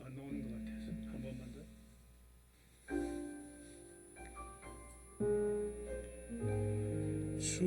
안 나오는 것 같아서 한 번만 더. 주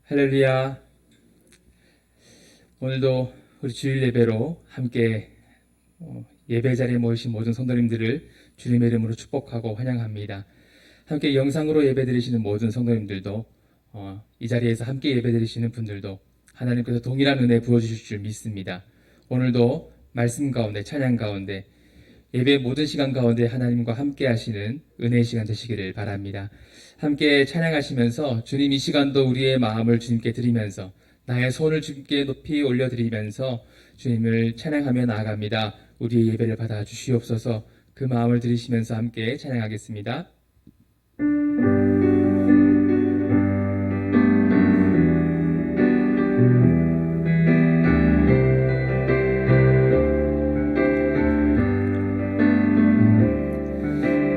할렐루야. 오늘도 우리 주일 예배로 함께 예배 자리에 모이신 모든 성도님들을 주님의 이름으로 축복하고 환영합니다. 함께 영상으로 예배 드리시는 모든 성도님들도 이 자리에서 함께 예배 드리시는 분들도 하나님께서 동일한 은혜 부어주실 줄 믿습니다. 오늘도 말씀 가운데 찬양 가운데 예배 모든 시간 가운데 하나님과 함께 하시는 은혜의 시간 되시기를 바랍니다. 함께 찬양하시면서 주님 이 시간도 우리의 마음을 주님께 드리면서 나의 손을 주님께 높이 올려드리면서 주님을 찬양하며 나아갑니다. 우리의 예배를 받아 주시옵소서. 그 마음을 들이시면서 함께 찬양하겠습니다.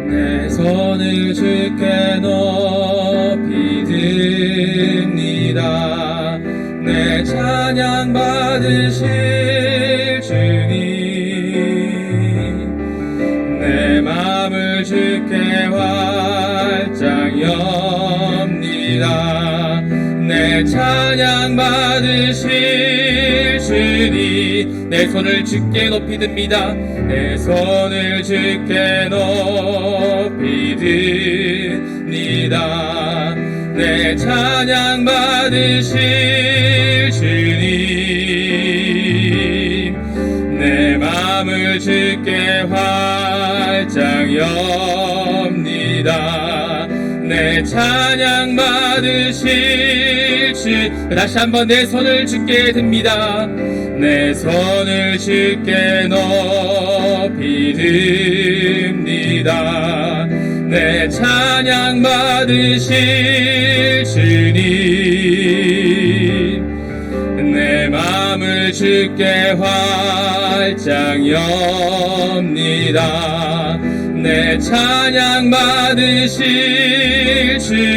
내 손을 주께 높이 듭니다. 내 찬양 받으실 주님, 내 맘을 주께 활짝 엽니다. 내 찬양 받으실 주님, 내 손을 주께 높이 듭니다. 내 손을 주께 높이 듭니다. 내 찬양 받으실 주님, 내 맘을 주께 활짝 엽니다. 내 찬양 받으실 주, 다시 한번 내 손을 주께 듭니다. 내 손을 주께 높이 듭니다. 내 찬양 받으실 주님, 내 맘을 주께 활짝 엽니다. 내 찬양 받으실 주님,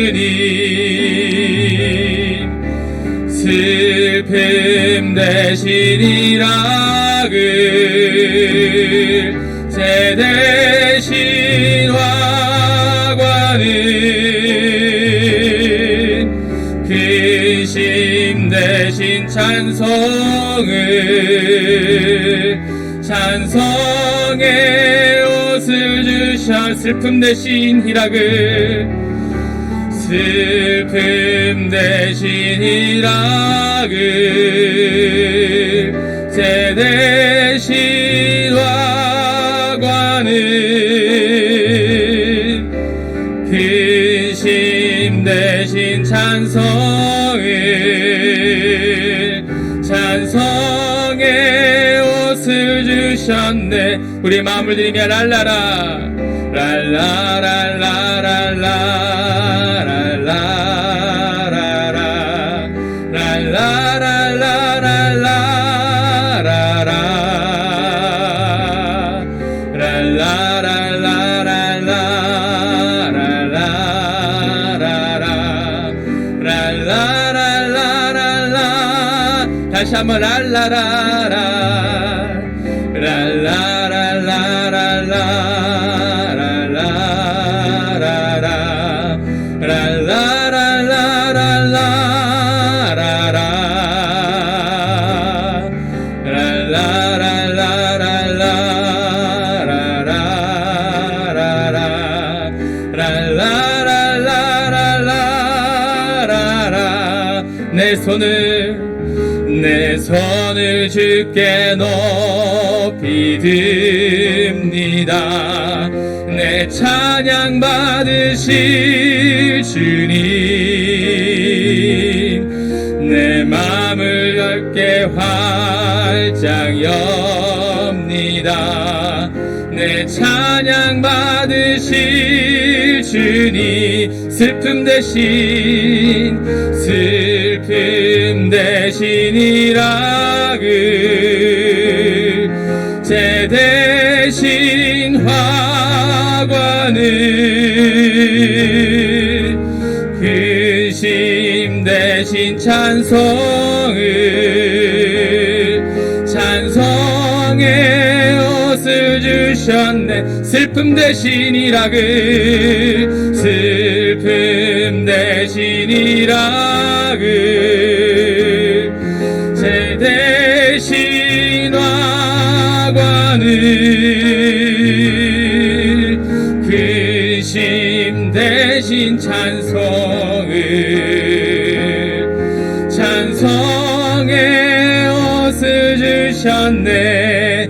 슬픔 대신 희락을, 죄 대신 화관을, 근심 대신 찬송을, 찬송의 옷을 주셔. 슬픔 대신 희락을, 슬픔 대신 희락을, 죄 대신 화관을, 근심 대신 찬송을, 찬송의 옷을 주셨네. 우리 마음을 들이며 랄라라 다시 한번 랄라라라 내 손을 주께 높이 듭니다. 내 찬양 받으실 주님, 내 주께 활짝 엽니다. 내 찬양 받으실 주님, 슬픔 대신이라 제 대신 화관을 근심 대신 찬송의 옷을 주셨네. 슬픔 대신이라 슬픔 대신이라 제 대신 화관을 근심 대신 찬송의 옷을 주셨네.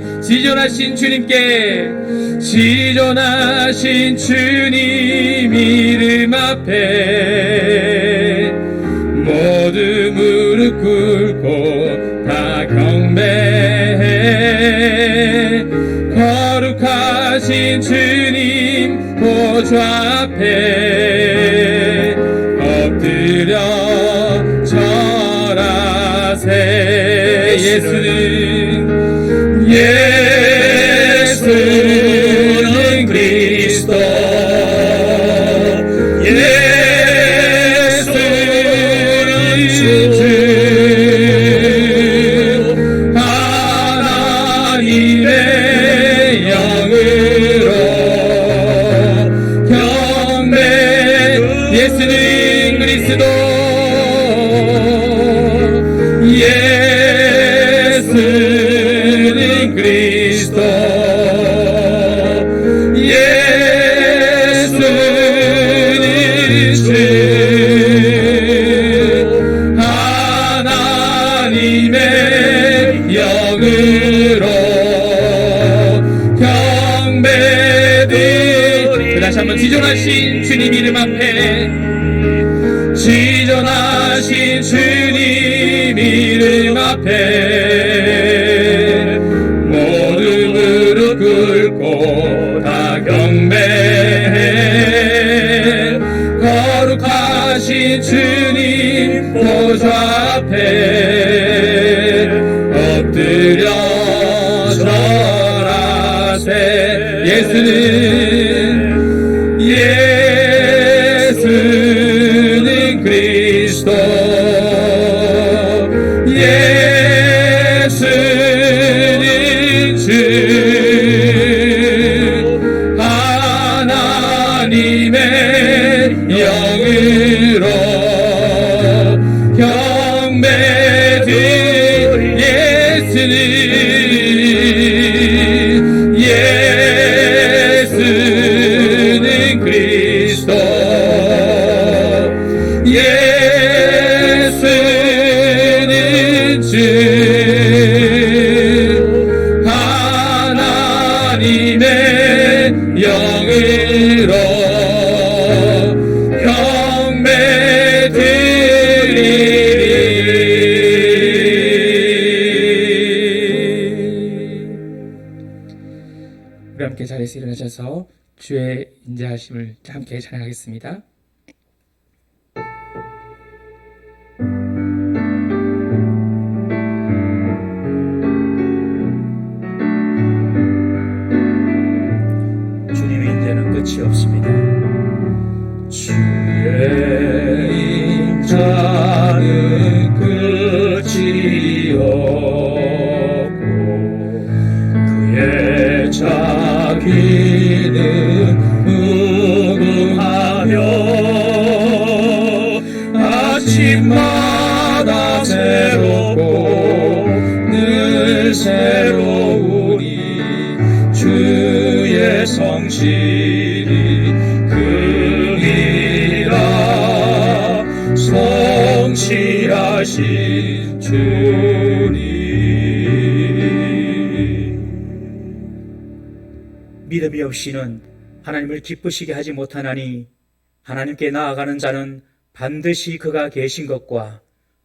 지존하신 주님 이름 앞에 모두 무릎 꿇고 다 경배해. 거룩하신 주님 보좌 앞에 엎드려 절하세. 예수는 그리스도, 예수는 주, 하나님의 영으로 경배. 예수는 그리스도, 예수는 그리스도, 예수는 주, 하나님의 영으로 경배드리. 다시 한번 지존하신 주님 이름 앞에, 지존하신 주님 이름 앞에 모두 무릎 꿇고 다 경배해. 거룩하신 주님 보좌 앞에 엎드려 절하세. 예수는 그리스도, 예수는 주, 하나님의 영으로 경배드리. 예수는 그리스도, 예수는 주, 하나님의 영으로 경배드리리. 우리 함께 자리에서 일어나셔서 주의 인자하심을 함께 찬양하겠습니다. 주님의 인자는 끝이 없습니다. 주의 인자는 끝이 없고 그의 자비는 무궁하며 아침마다 새롭고 늘 새로우니 주의 성실이 크니라. 성실하신 주님. 믿음이 없이는 하나님을 기쁘시게 하지 못하나니 하나님께 나아가는 자는 반드시 그가 계신 것과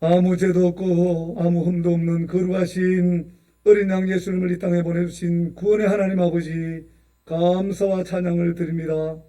아무 죄도 없고 아무 흠도 없는 거룩하신 어린 양 예수님을 이 땅에 보내주신 구원의 하나님 아버지, 감사와 찬양을 드립니다.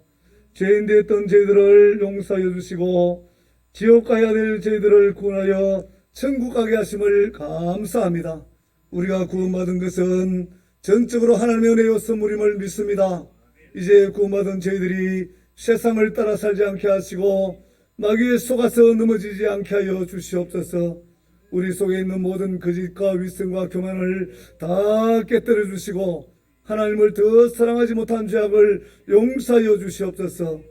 죄인 되었던 저희들을 용서하여 주시고 지옥 가야 될 저희들을 구원하여 천국 가게 하심을 감사합니다. 우리가 구원받은 것은 전적으로 하나님의 은혜였음을 믿습니다. 이제 구원받은 저희들이 세상을 따라 살지 않게 하시고 마귀에 속아서 넘어지지 않게 하여 주시옵소서. 우리 속에 있는 모든 거짓과 위선과 교만을 다 깨뜨려 주시고 하나님을 더 사랑하지 못한 죄악을 용서하여 주시옵소서.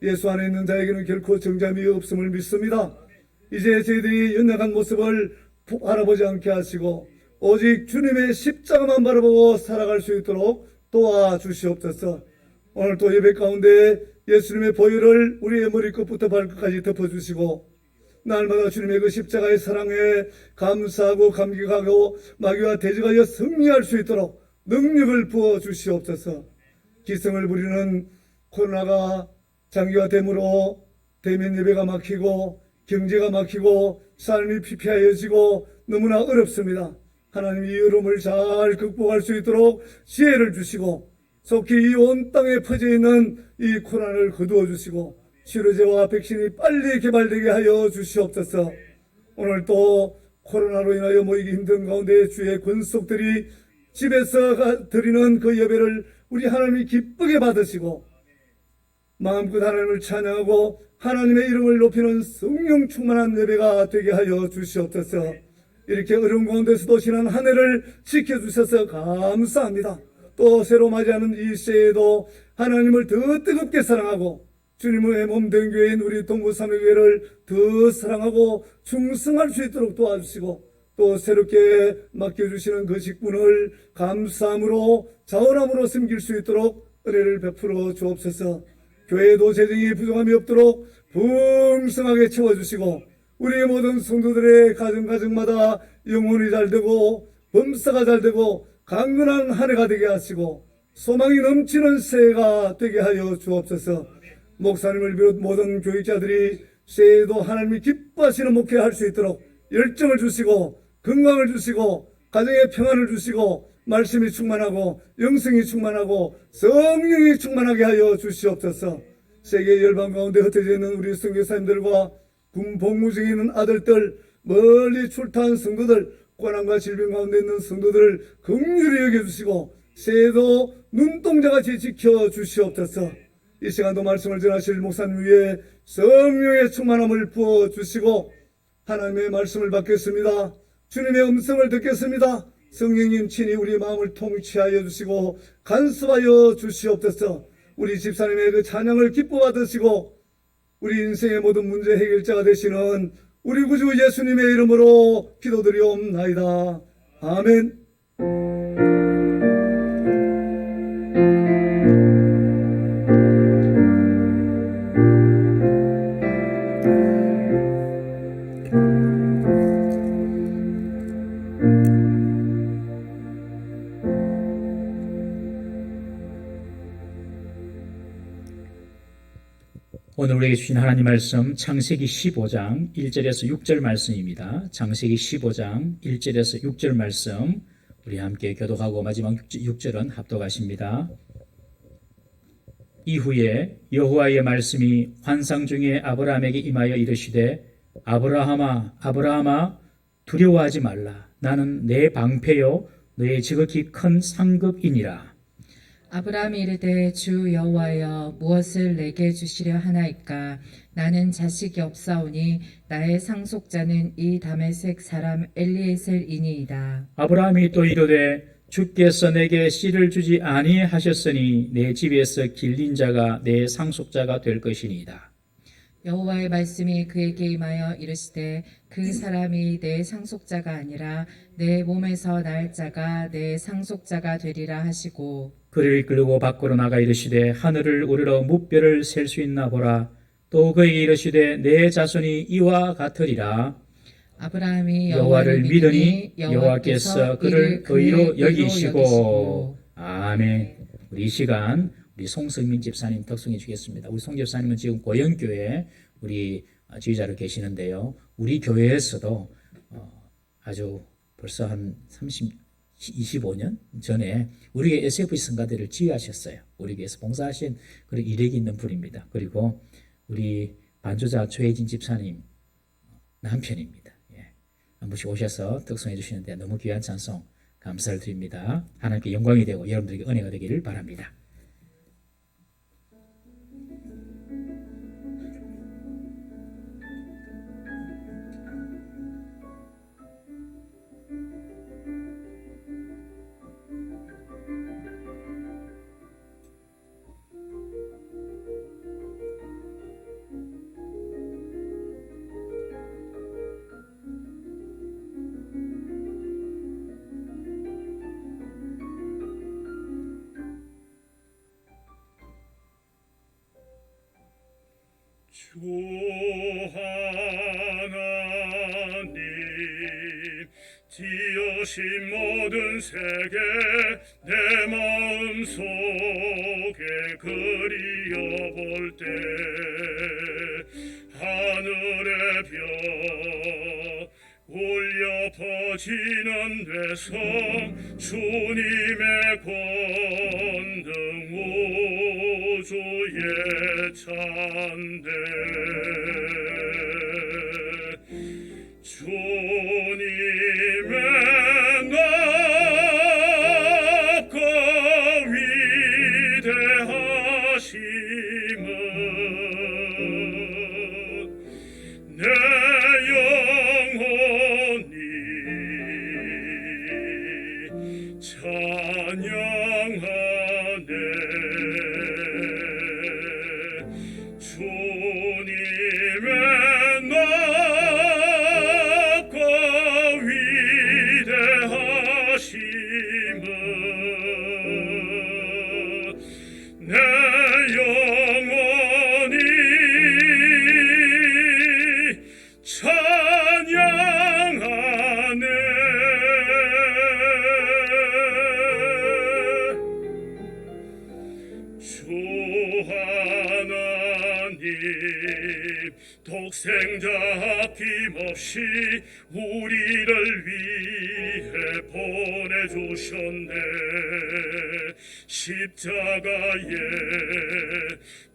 예수 안에 있는 자에게는 결코 정잠이 없음을 믿습니다. 이제 저희들이 연약한 모습을 바라보지 않게 하시고 오직 주님의 십자가만 바라보고 살아갈 수 있도록 도와주시옵소서. 오늘 또 예배 가운데 예수님의 보혈을 우리의 머리끝부터 발끝까지 덮어주시고 날마다 주님의 그 십자가의 사랑에 감사하고 감격하고 마귀와 대적하여 승리할 수 있도록 능력을 부어주시옵소서. 기승을 부리는 코로나가 장기화됨으로 대면 예배가 막히고 경제가 막히고 삶이 피폐하여지고 너무나 어렵습니다. 하나님 이 어려움을 잘 극복할 수 있도록 지혜를 주시고 속히 이 온 땅에 퍼져 있는 이 코로나를 거두어 주시고 치료제와 백신이 빨리 개발되게 하여 주시옵소서. 오늘 또 코로나로 인하여 모이기 힘든 가운데 주의 권속들이 집에서 드리는 그 예배를 우리 하나님이 기쁘게 받으시고 마음껏 하나님을 찬양하고 하나님의 이름을 높이는 성령 충만한 예배가 되게 하여 주시옵소서. 이렇게 어려운 가운데서도 지난 한 해를 지켜주셔서 감사합니다. 또 새로 맞이하는 이 시에도 하나님을 더 뜨겁게 사랑하고 주님의 몸된 교회인 우리 동부삼위교회를 더 사랑하고 충성할 수 있도록 도와주시고 또 새롭게 맡겨주시는 그 직분을 감사함으로 자원함으로 섬길 수 있도록 은혜를 베풀어 주옵소서. 교회도 재정이 부족함이 없도록 풍성하게 채워주시고 우리의 모든 성도들의 가정마다 영혼이 잘되고 범사가 잘되고 강건한 한 해가 되게 하시고 소망이 넘치는 새해가 되게 하여 주옵소서. 목사님을 비롯 모든 교육자들이 새해에도 하나님이 기뻐하시는 목회할 수 있도록 열정을 주시고 건강을 주시고 가정에 평안을 주시고 말씀이 충만하고 영성이 충만하고 성령이 충만하게 하여 주시옵소서. 세계 열방 가운데 흩어져 있는 우리 선교사님들과 군 복무 중에 있는 아들들, 멀리 출타한 성도들, 고난과 질병 가운데 있는 성도들을 긍휼히 여겨주시고 새해도 눈동자같이 지켜주시옵소서. 이 시간도 말씀을 전하실 목사님 위에 성령의 충만함을 부어주시고 하나님의 말씀을 받겠습니다. 주님의 음성을 듣겠습니다. 성령님 친히 우리 마음을 통치하여 주시고 간섭하여 주시옵소서. 우리 집사님의 그 찬양을 기뻐 받으시고 우리 인생의 모든 문제 해결자가 되시는 우리 구주 예수님의 이름으로 기도드리옵나이다. 아멘. 오늘 우리에게 주신 하나님 말씀 창세기 15장 1절에서 6절 말씀입니다. 창세기 15장 1절에서 6절 말씀 우리 함께 교독하고 마지막 6절은 합독하십니다. 이후에 여호와의 말씀이 환상 중에 아브라함에게 임하여 이르시되 아브라함아 아브라함아 두려워하지 말라. 나는 내 방패요 너의 지극히 큰 상급이니라. 아브라함이 이르되 주 여호와여 무엇을 내게 주시려 하나이까. 나는 자식이 없사오니 나의 상속자는 이 다메섹 사람 엘리에셀이니이다. 아브라함이 또 이르되 주께서 내게 씨를 주지 아니하셨으니 내 집에서 길린 자가 내 상속자가 될 것이니이다. 여호와의 말씀이 그에게 임하여 이르시되 그 사람이 내 상속자가 아니라 내 몸에서 날 자가 내 상속자가 되리라 하시고 그를 이끌고 밖으로 나가 이르시되 하늘을 우러러 무뼈를 셀 수 있나 보라. 또 그에게 이르시되 내 자손이 이와 같으리라. 아브라함이 여호와를 믿으니 여호와께서 그를 의로 여기시고. 아멘. 우리 이 시간 우리 송성민 집사님 덕송해 주겠습니다. 우리 송 집사님은 지금 고영교회 우리 지휘자로 계시는데요. 우리 교회에서도 아주 벌써 한 25년 전에 우리 교회 SFC 성가대를 지휘하셨어요. 우리 교회에서 봉사하신 그런 이력이 있는 분입니다. 그리고 우리 반주자 최혜진 집사님 남편입니다. 예. 한 번씩 오셔서 특송해 주시는데 너무 귀한 찬송 감사를 드립니다. 하나님께 영광이 되고 여러분들에게 은혜가 되기를 바랍니다. 주 하나님 지으신 모든 세계 내 마음속에 그리어볼 때 하늘의 별 울려 퍼지는 되성 주님의 권능 우주의 찬대 주님의 낮고 위대하심은 내 영혼이 찬양하네 주님의 낮고 위대하심은 내 영혼이 찬양하네 주 하나님 독생자 아낌없이 우리를 위해 보내주셨네 십자가에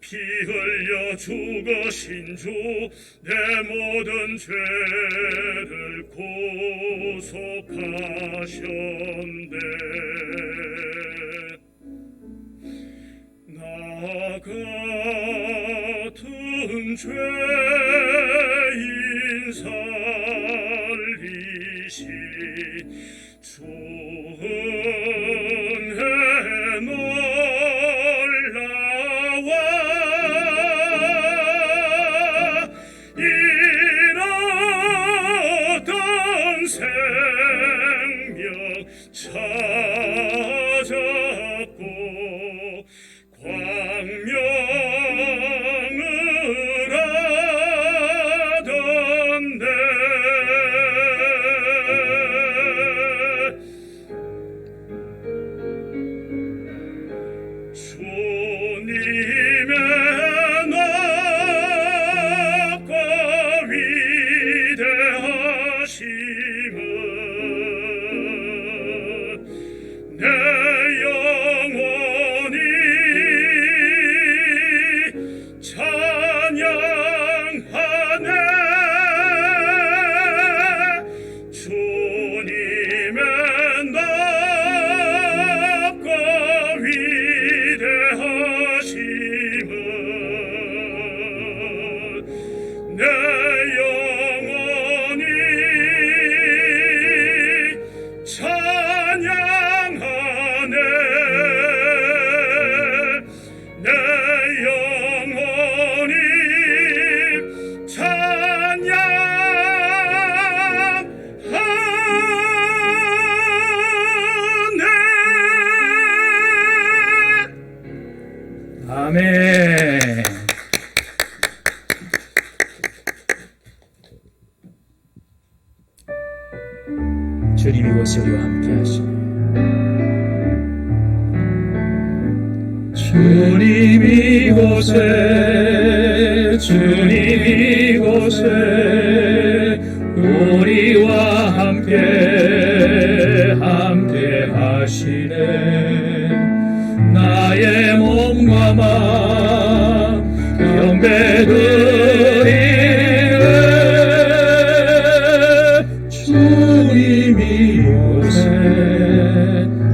피 흘려 죽으신 주 내 모든 죄를 구속하셨네 나 같은 죄인 살리시 주 은혜 놀라워 잃었던 생명 찾았고 광명을 하던데 주님의 낮고 위대하심은 내 영혼이 찬양하네 주님의 낮고 위대하심은 내 영혼이 찬양하네 내 영혼이 찬양하네 아멘. 주님 이곳에 우리와 함께 하시네. 주님 이곳에 주님 이곳에 우리와 함께 하시네. 나의 몸과 마음 영배드리네. 주님이 요새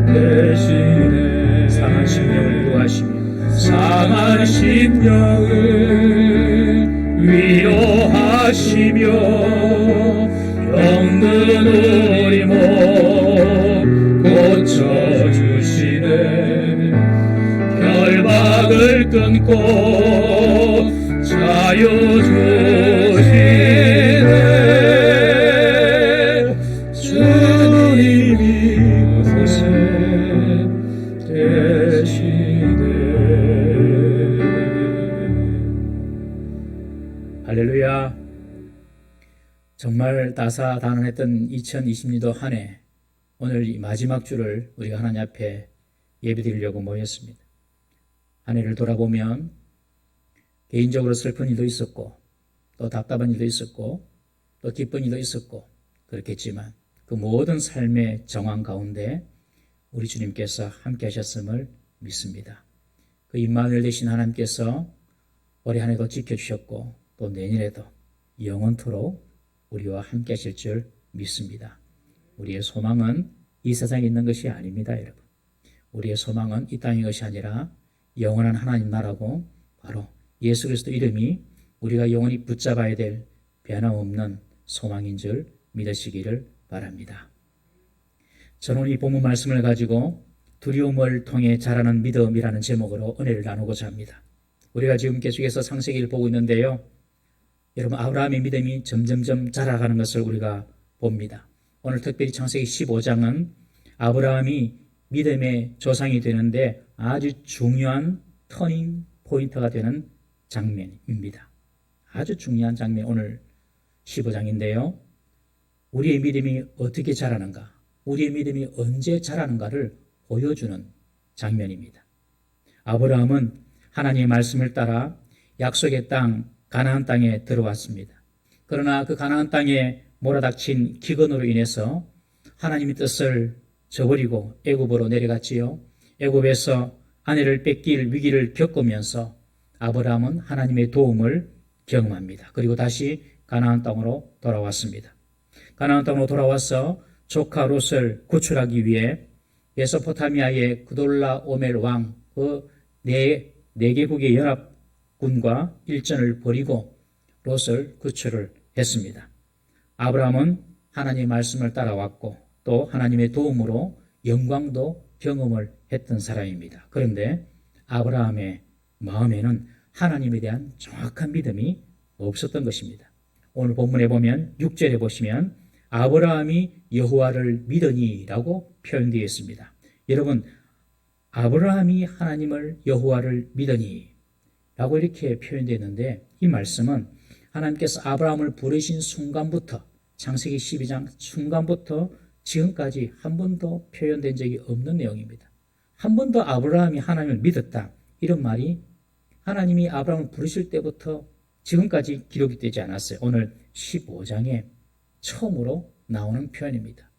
되시네. 상한 심령을 구하시며 상한 심령을 위로하시며 병든 우리 몸 고쳐주시네. 결박을 끊고 자유 주시네. 주님이 곳에 되시네. 할렐루야. 정말 다사다난했던 2020년도 한 해, 오늘 이 마지막 주를 우리가 하나님 앞에 예배드리려고 모였습니다. 한 해를 돌아보면 개인적으로 슬픈 일도 있었고, 또 답답한 일도 있었고, 또 기쁜 일도 있었고, 그렇겠지만 그 모든 삶의 정황 가운데 우리 주님께서 함께 하셨음을 믿습니다. 그 임마누엘 되신 하나님께서 올해 한 해도 지켜주셨고, 또 내년에도 영원토록 우리와 함께 하실 줄 믿습니다. 우리의 소망은 이 세상에 있는 것이 아닙니다, 여러분. 우리의 소망은 이 땅의 것이 아니라 영원한 하나님 나라고, 바로 예수 그리스도 이름이 우리가 영원히 붙잡아야 될 변함없는 소망인 줄 믿으시기를 바랍니다. 저는 이 본문 말씀을 가지고 두려움을 통해 자라는 믿음이라는 제목으로 은혜를 나누고자 합니다. 우리가 지금 계속해서 창세기를 보고 있는데요, 여러분, 아브라함의 믿음이 점점점 자라가는 것을 우리가 봅니다. 오늘 특별히 창세기 15장은 아브라함이 믿음의 조상이 되는데 아주 중요한 터닝 포인트가 되는 장면입니다. 아주 중요한 장면, 오늘 15장인데요. 우리의 믿음이 어떻게 자라는가, 우리의 믿음이 언제 자라는가를 보여주는 장면입니다. 아브라함은 하나님의 말씀을 따라 약속의 땅 가나안 땅에 들어왔습니다. 그러나 그 가나안 땅에 몰아닥친 기근으로 인해서 하나님의 뜻을 저버리고 애굽으로 내려갔지요. 애굽에서 아내를 뺏길 위기를 겪으면서 아브라함은 하나님의 도움을 경험합니다. 그리고 다시 가나안 땅으로 돌아왔습니다. 가나안 땅으로 돌아와서 조카 롯을 구출하기 위해 메소포타미아의 그돌라오멜 왕 그 네 개국의 연합군과 일전을 벌이고 롯을 구출을 했습니다. 아브라함은 하나님의 말씀을 따라왔고 또 하나님의 도움으로 영광도 경험을 했던 사람입니다. 그런데 아브라함의 마음에는 하나님에 대한 정확한 믿음이 없었던 것입니다. 오늘 본문에 보면 6절에 보시면 아브라함이 여호와를 믿으니라고 표현되어 있습니다. 여러분, 아브라함이 하나님을 여호와를 믿으니 라고 이렇게 표현되어 있는데, 이 말씀은 하나님께서 아브라함을 부르신 순간부터, 창세기 12장 순간부터 지금까지 한 번도 표현된 적이 없는 내용입니다. 한 번도 아브라함이 하나님을 믿었다, 이런 말이 하나님이 아브라함을 부르실 때부터 지금까지 기록이 되지 않았어요. 오늘 15장에 처음으로 나오는 표현입니다.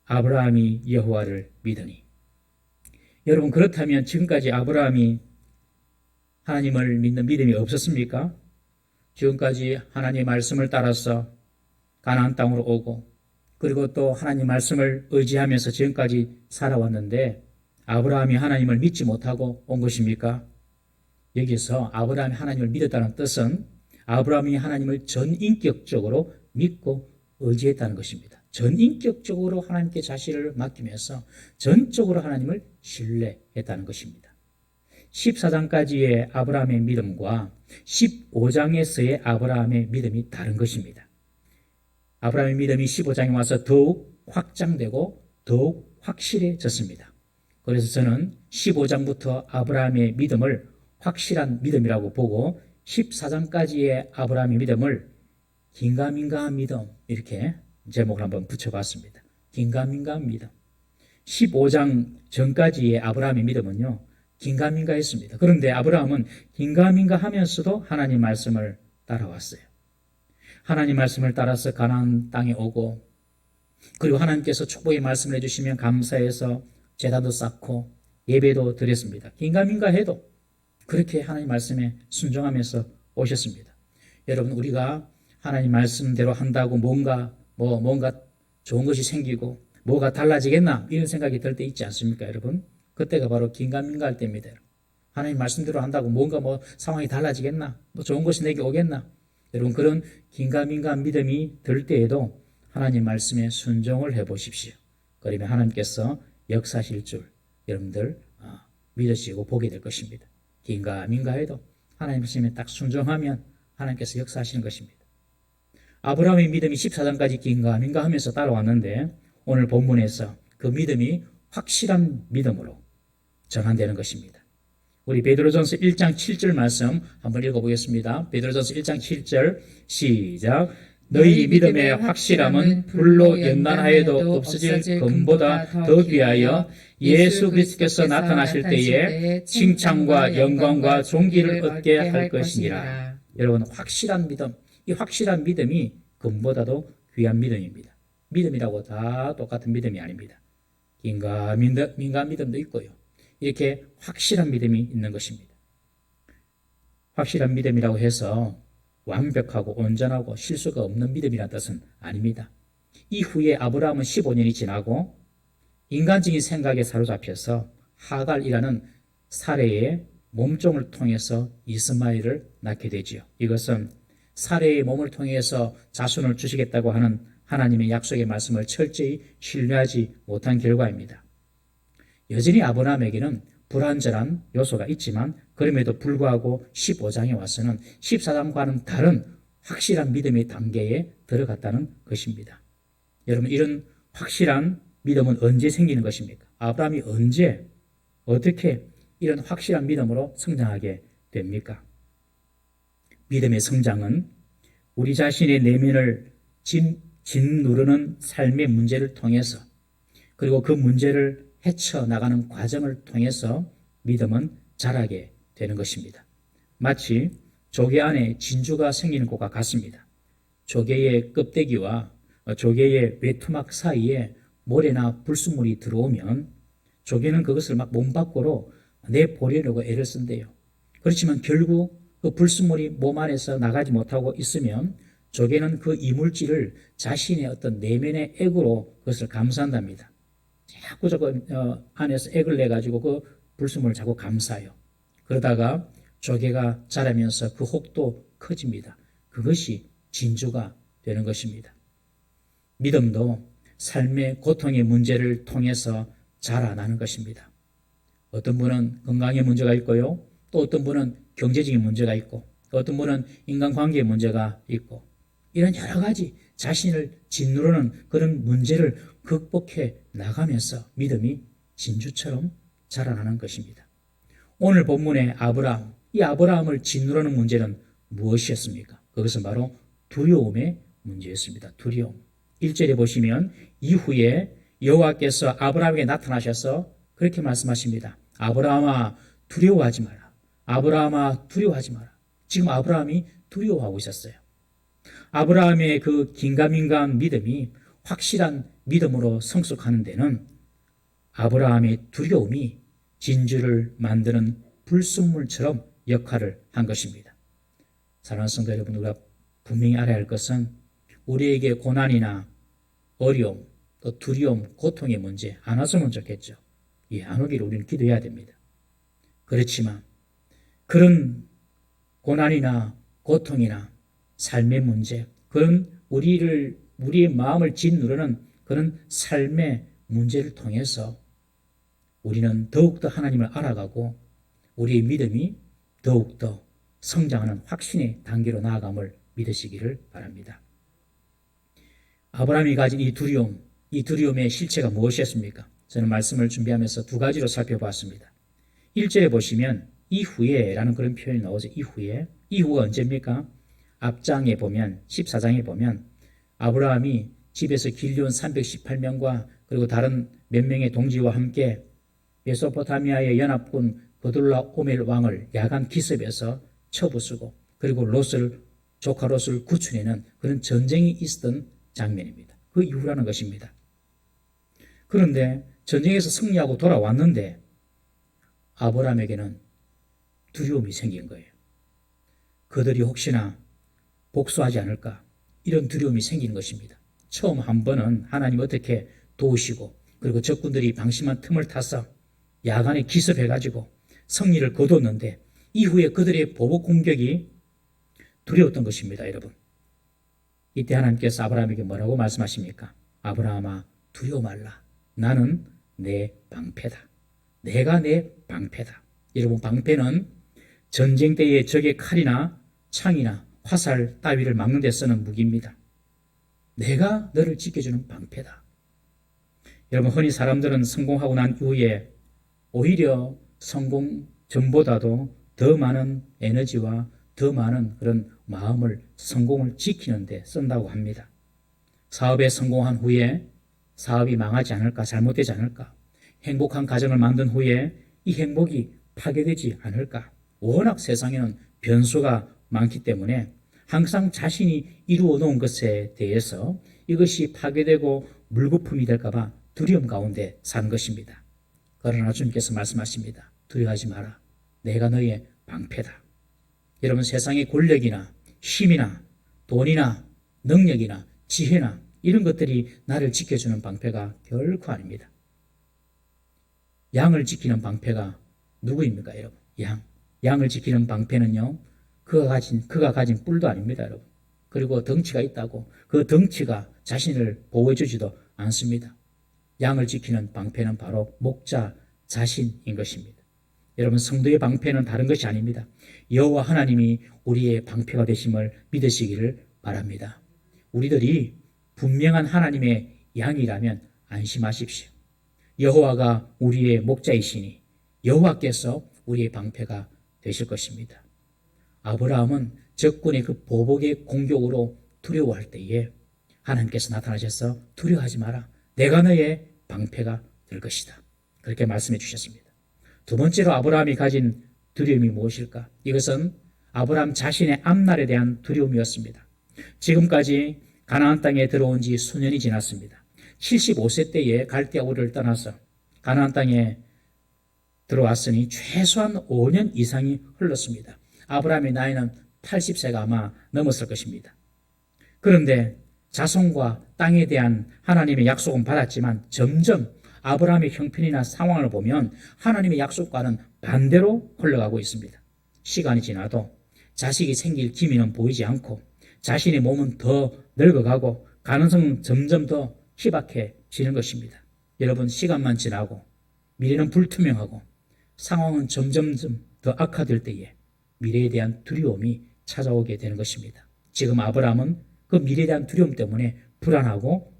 아브라함이 여호와를 믿으니. 여러분, 그렇다면 지금까지 아브라함이 하나님을 믿는 믿음이 없었습니까? 지금까지 하나님의 말씀을 따라서 가나안 땅으로 오고, 그리고 또 하나님의 말씀을 의지하면서 지금까지 살아왔는데 아브라함이 하나님을 믿지 못하고 온 것입니까? 여기서 아브라함이 하나님을 믿었다는 뜻은 아브라함이 하나님을 전인격적으로 믿고 의지했다는 것입니다. 전인격적으로 하나님께 자신을 맡기면서 전적으로 하나님을 신뢰했다는 것입니다. 14장까지의 아브라함의 믿음과 15장에서의 아브라함의 믿음이 다른 것입니다. 아브라함의 믿음이 15장에 와서 더욱 확장되고 더욱 확실해졌습니다. 그래서 저는 15장부터 아브라함의 믿음을 확실한 믿음이라고 보고 14장까지의 아브라함의 믿음을 긴가민가한 믿음, 이렇게 제목을 한번 붙여봤습니다. 긴가민가한 믿음. 15장 전까지의 아브라함의 믿음은요, 긴가민가했습니다. 그런데 아브라함은 긴가민가하면서도 하나님 말씀을 따라왔어요. 하나님 말씀을 따라서 가나안 땅에 오고, 그리고 하나님께서 축복의 말씀을 해주시면 감사해서 제단도 쌓고 예배도 드렸습니다. 긴가민가 해도 그렇게 하나님 말씀에 순종하면서 오셨습니다. 여러분, 우리가 하나님 말씀대로 한다고 뭔가 좋은 것이 생기고 뭐가 달라지겠나 이런 생각이 들 때 있지 않습니까, 여러분? 그때가 바로 긴가민가 할 때입니다. 하나님 말씀대로 한다고 뭔가 상황이 달라지겠나, 좋은 것이 내게 오겠나, 여러분, 그런 긴가민가한 믿음이 들 때에도 하나님 말씀에 순종을 해보십시오. 그러면 하나님께서 역사하실 줄 여러분들 믿으시고 보게 될 것입니다. 긴가민가해도 하나님 말씀에 딱 순종하면 하나님께서 역사하시는 것입니다. 아브라함의 믿음이 14장까지 긴가민가하면서 따라왔는데, 오늘 본문에서 그 믿음이 확실한 믿음으로 전환되는 것입니다. 우리 베드로전서 1장 7절 말씀 한번 읽어보겠습니다. 베드로전서 1장 7절 시작. 너희 믿음의 확실함은 불로 연단하여도 없어질 금보다 더 귀하여 예수 그리스도께서 나타나실 때에 칭찬과 영광과 존귀를 얻게 할 것이니라. 여러분, 확실한 믿음, 이 확실한 믿음이 금보다도 귀한 믿음입니다. 믿음이라고 다 똑같은 믿음이 아닙니다. 긴가민가한 믿음도 있고요. 이렇게 확실한 믿음이 있는 것입니다. 확실한 믿음이라고 해서 완벽하고 온전하고 실수가 없는 믿음이라는 뜻은 아닙니다. 이후에 아브라함은 15년이 지나고 인간적인 생각에 사로잡혀서 하갈이라는 사레의 몸종을 통해서 이스마엘을 낳게 되지요. 이것은 사레의 몸을 통해서 자손을 주시겠다고 하는 하나님의 약속의 말씀을 철저히 신뢰하지 못한 결과입니다. 여전히 아브라함에게는 불완전한 요소가 있지만 그럼에도 불구하고 15장에 와서는 14장과는 다른 확실한 믿음의 단계에 들어갔다는 것입니다. 여러분, 이런 확실한 믿음은 언제 생기는 것입니까? 아브라함이 언제 어떻게 이런 확실한 믿음으로 성장하게 됩니까? 믿음의 성장은 우리 자신의 내면을 짓누르는 삶의 문제를 통해서, 그리고 그 문제를 헤쳐나가는 과정을 통해서 믿음은 자라게 되는 것입니다. 마치 조개 안에 진주가 생기는 것과 같습니다. 조개의 껍데기와 조개의 외투막 사이에 모래나 불순물이 들어오면 조개는 그것을 막 몸 밖으로 내보려고 애를 쓴대요. 그렇지만 결국 그 불순물이 몸 안에서 나가지 못하고 있으면 조개는 그 이물질을 자신의 어떤 내면의 액으로 그것을 감싸한답니다. 자꾸 안에서 액을 내가지고 그 불순물을 자꾸 감싸요. 그러다가 조개가 자라면서 그 혹도 커집니다. 그것이 진주가 되는 것입니다. 믿음도 삶의 고통의 문제를 통해서 자라나는 것입니다. 어떤 분은 건강의 문제가 있고요. 또 어떤 분은 경제적인 문제가 있고, 어떤 분은 인간관계의 문제가 있고, 이런 여러 가지 자신을 짓누르는 그런 문제를 극복해 나가면서 믿음이 진주처럼 자라나는 것입니다. 오늘 본문의 아브라함, 이 아브라함을 짓누르는 문제는 무엇이었습니까? 그것은 바로 두려움의 문제였습니다. 두려움. 1절에 보시면 이후에 여호와께서 아브라함에게 나타나셔서 그렇게 말씀하십니다. 아브라함아, 두려워하지 마라. 아브라함아, 두려워하지 마라. 지금 아브라함이 두려워하고 있었어요. 아브라함의 그 긴가민가한 믿음이 확실한 믿음으로 성숙하는 데는 아브라함의 두려움이 진주를 만드는 불순물처럼 역할을 한 것입니다. 사랑하는 성도 여러분, 우리가 분명히 알아야 할 것은 우리에게 고난이나 어려움, 또 두려움, 고통의 문제 안 왔으면 좋겠죠. 안 오기를 우리는 기도해야 됩니다. 그렇지만 그런 고난이나 고통이나 삶의 문제, 그런 우리의 마음을 짓누르는 그런 삶의 문제를 통해서 우리는 더욱더 하나님을 알아가고 우리의 믿음이 더욱더 성장하는 확신의 단계로 나아감을 믿으시기를 바랍니다. 아브라함이 가진 이 두려움의 실체가 무엇이었습니까? 저는 말씀을 준비하면서 두 가지로 살펴보았습니다. 1절에 보시면 이후에 라는 그런 표현이 나오죠. 이후가 언제입니까? 앞장에 보면 14장에 보면 아브라함이 집에서 길려온 318명과 그리고 다른 몇 명의 동지와 함께 메소포타미아의 연합군 그돌라오멜 왕을 야간 기습해서 쳐부수고 그리고 롯을 조카 롯을 구출해낸 그런 전쟁이 있었던 장면입니다. 그 이후라는 것입니다. 그런데 전쟁에서 승리하고 돌아왔는데 아브라함에게는 두려움이 생긴 거예요. 그들이 혹시나 복수하지 않을까 이런 두려움이 생기는 것입니다. 처음 한 번은 하나님 어떻게 도우시고 그리고 적군들이 방심한 틈을 타서 야간에 기습해가지고 승리를 거뒀는데 이후에 그들의 보복 공격이 두려웠던 것입니다. 여러분, 이때 하나님께서 아브라함에게 뭐라고 말씀하십니까? 아브라함아, 두려워 말라. 나는 내 방패다. 내가 내 방패다. 여러분, 방패는 전쟁 때의 적의 칼이나 창이나 화살 따위를 막는 데 쓰는 무기입니다. 내가 너를 지켜주는 방패다. 여러분, 흔히 사람들은 성공하고 난 이후에 오히려 성공 전보다도 더 많은 에너지와 더 많은 그런 마음을 성공을 지키는 데 쓴다고 합니다. 사업에 성공한 후에 사업이 망하지 않을까, 잘못되지 않을까, 행복한 가정을 만든 후에 이 행복이 파괴되지 않을까. 워낙 세상에는 변수가 많기 때문에 항상 자신이 이루어 놓은 것에 대해서 이것이 파괴되고 물거품이 될까봐 두려움 가운데 사는 것입니다. 그러나 주님께서 말씀하십니다. 두려워하지 마라. 내가 너의 방패다. 여러분, 세상의 권력이나 힘이나 돈이나 능력이나 지혜나 이런 것들이 나를 지켜주는 방패가 결코 아닙니다. 양을 지키는 방패가 누구입니까, 여러분? 양을 지키는 방패는요, 그가 가진 뿔도 아닙니다, 여러분. 그리고 덩치가 있다고 그 덩치가 자신을 보호해주지도 않습니다. 양을 지키는 방패는 바로 목자 자신인 것입니다. 여러분, 성도의 방패는 다른 것이 아닙니다. 여호와 하나님이 우리의 방패가 되심을 믿으시기를 바랍니다. 우리들이 분명한 하나님의 양이라면 안심하십시오. 여호와가 우리의 목자이시니 여호와께서 우리의 방패가 되실 것입니다. 아브라함은 적군의 그 보복의 공격으로 두려워할 때에 하나님께서 나타나셔서 두려워하지 마라. 내가 너의 방패가 될 것이다. 그렇게 말씀해 주셨습니다. 두 번째로 아브라함이 가진 두려움이 무엇일까? 이것은 아브라함 자신의 앞날에 대한 두려움이었습니다. 지금까지 가나안 땅에 들어온 지 수년이 지났습니다. 75세 때에 갈대아 우르를 떠나서 가나안 땅에 들어왔으니 최소한 5년 이상이 흘렀습니다. 아브라함의 나이는 80세가 아마 넘었을 것입니다. 그런데 자손과 땅에 대한 하나님의 약속은 받았지만 점점 아브라함의 형편이나 상황을 보면 하나님의 약속과는 반대로 흘러가고 있습니다. 시간이 지나도 자식이 생길 기미는 보이지 않고 자신의 몸은 더 늙어가고 가능성은 점점 더 희박해지는 것입니다. 여러분, 시간만 지나고 미래는 불투명하고 상황은 점점 더 악화될 때에 미래에 대한 두려움이 찾아오게 되는 것입니다. 지금 아브라함은 그 미래에 대한 두려움 때문에 불안하고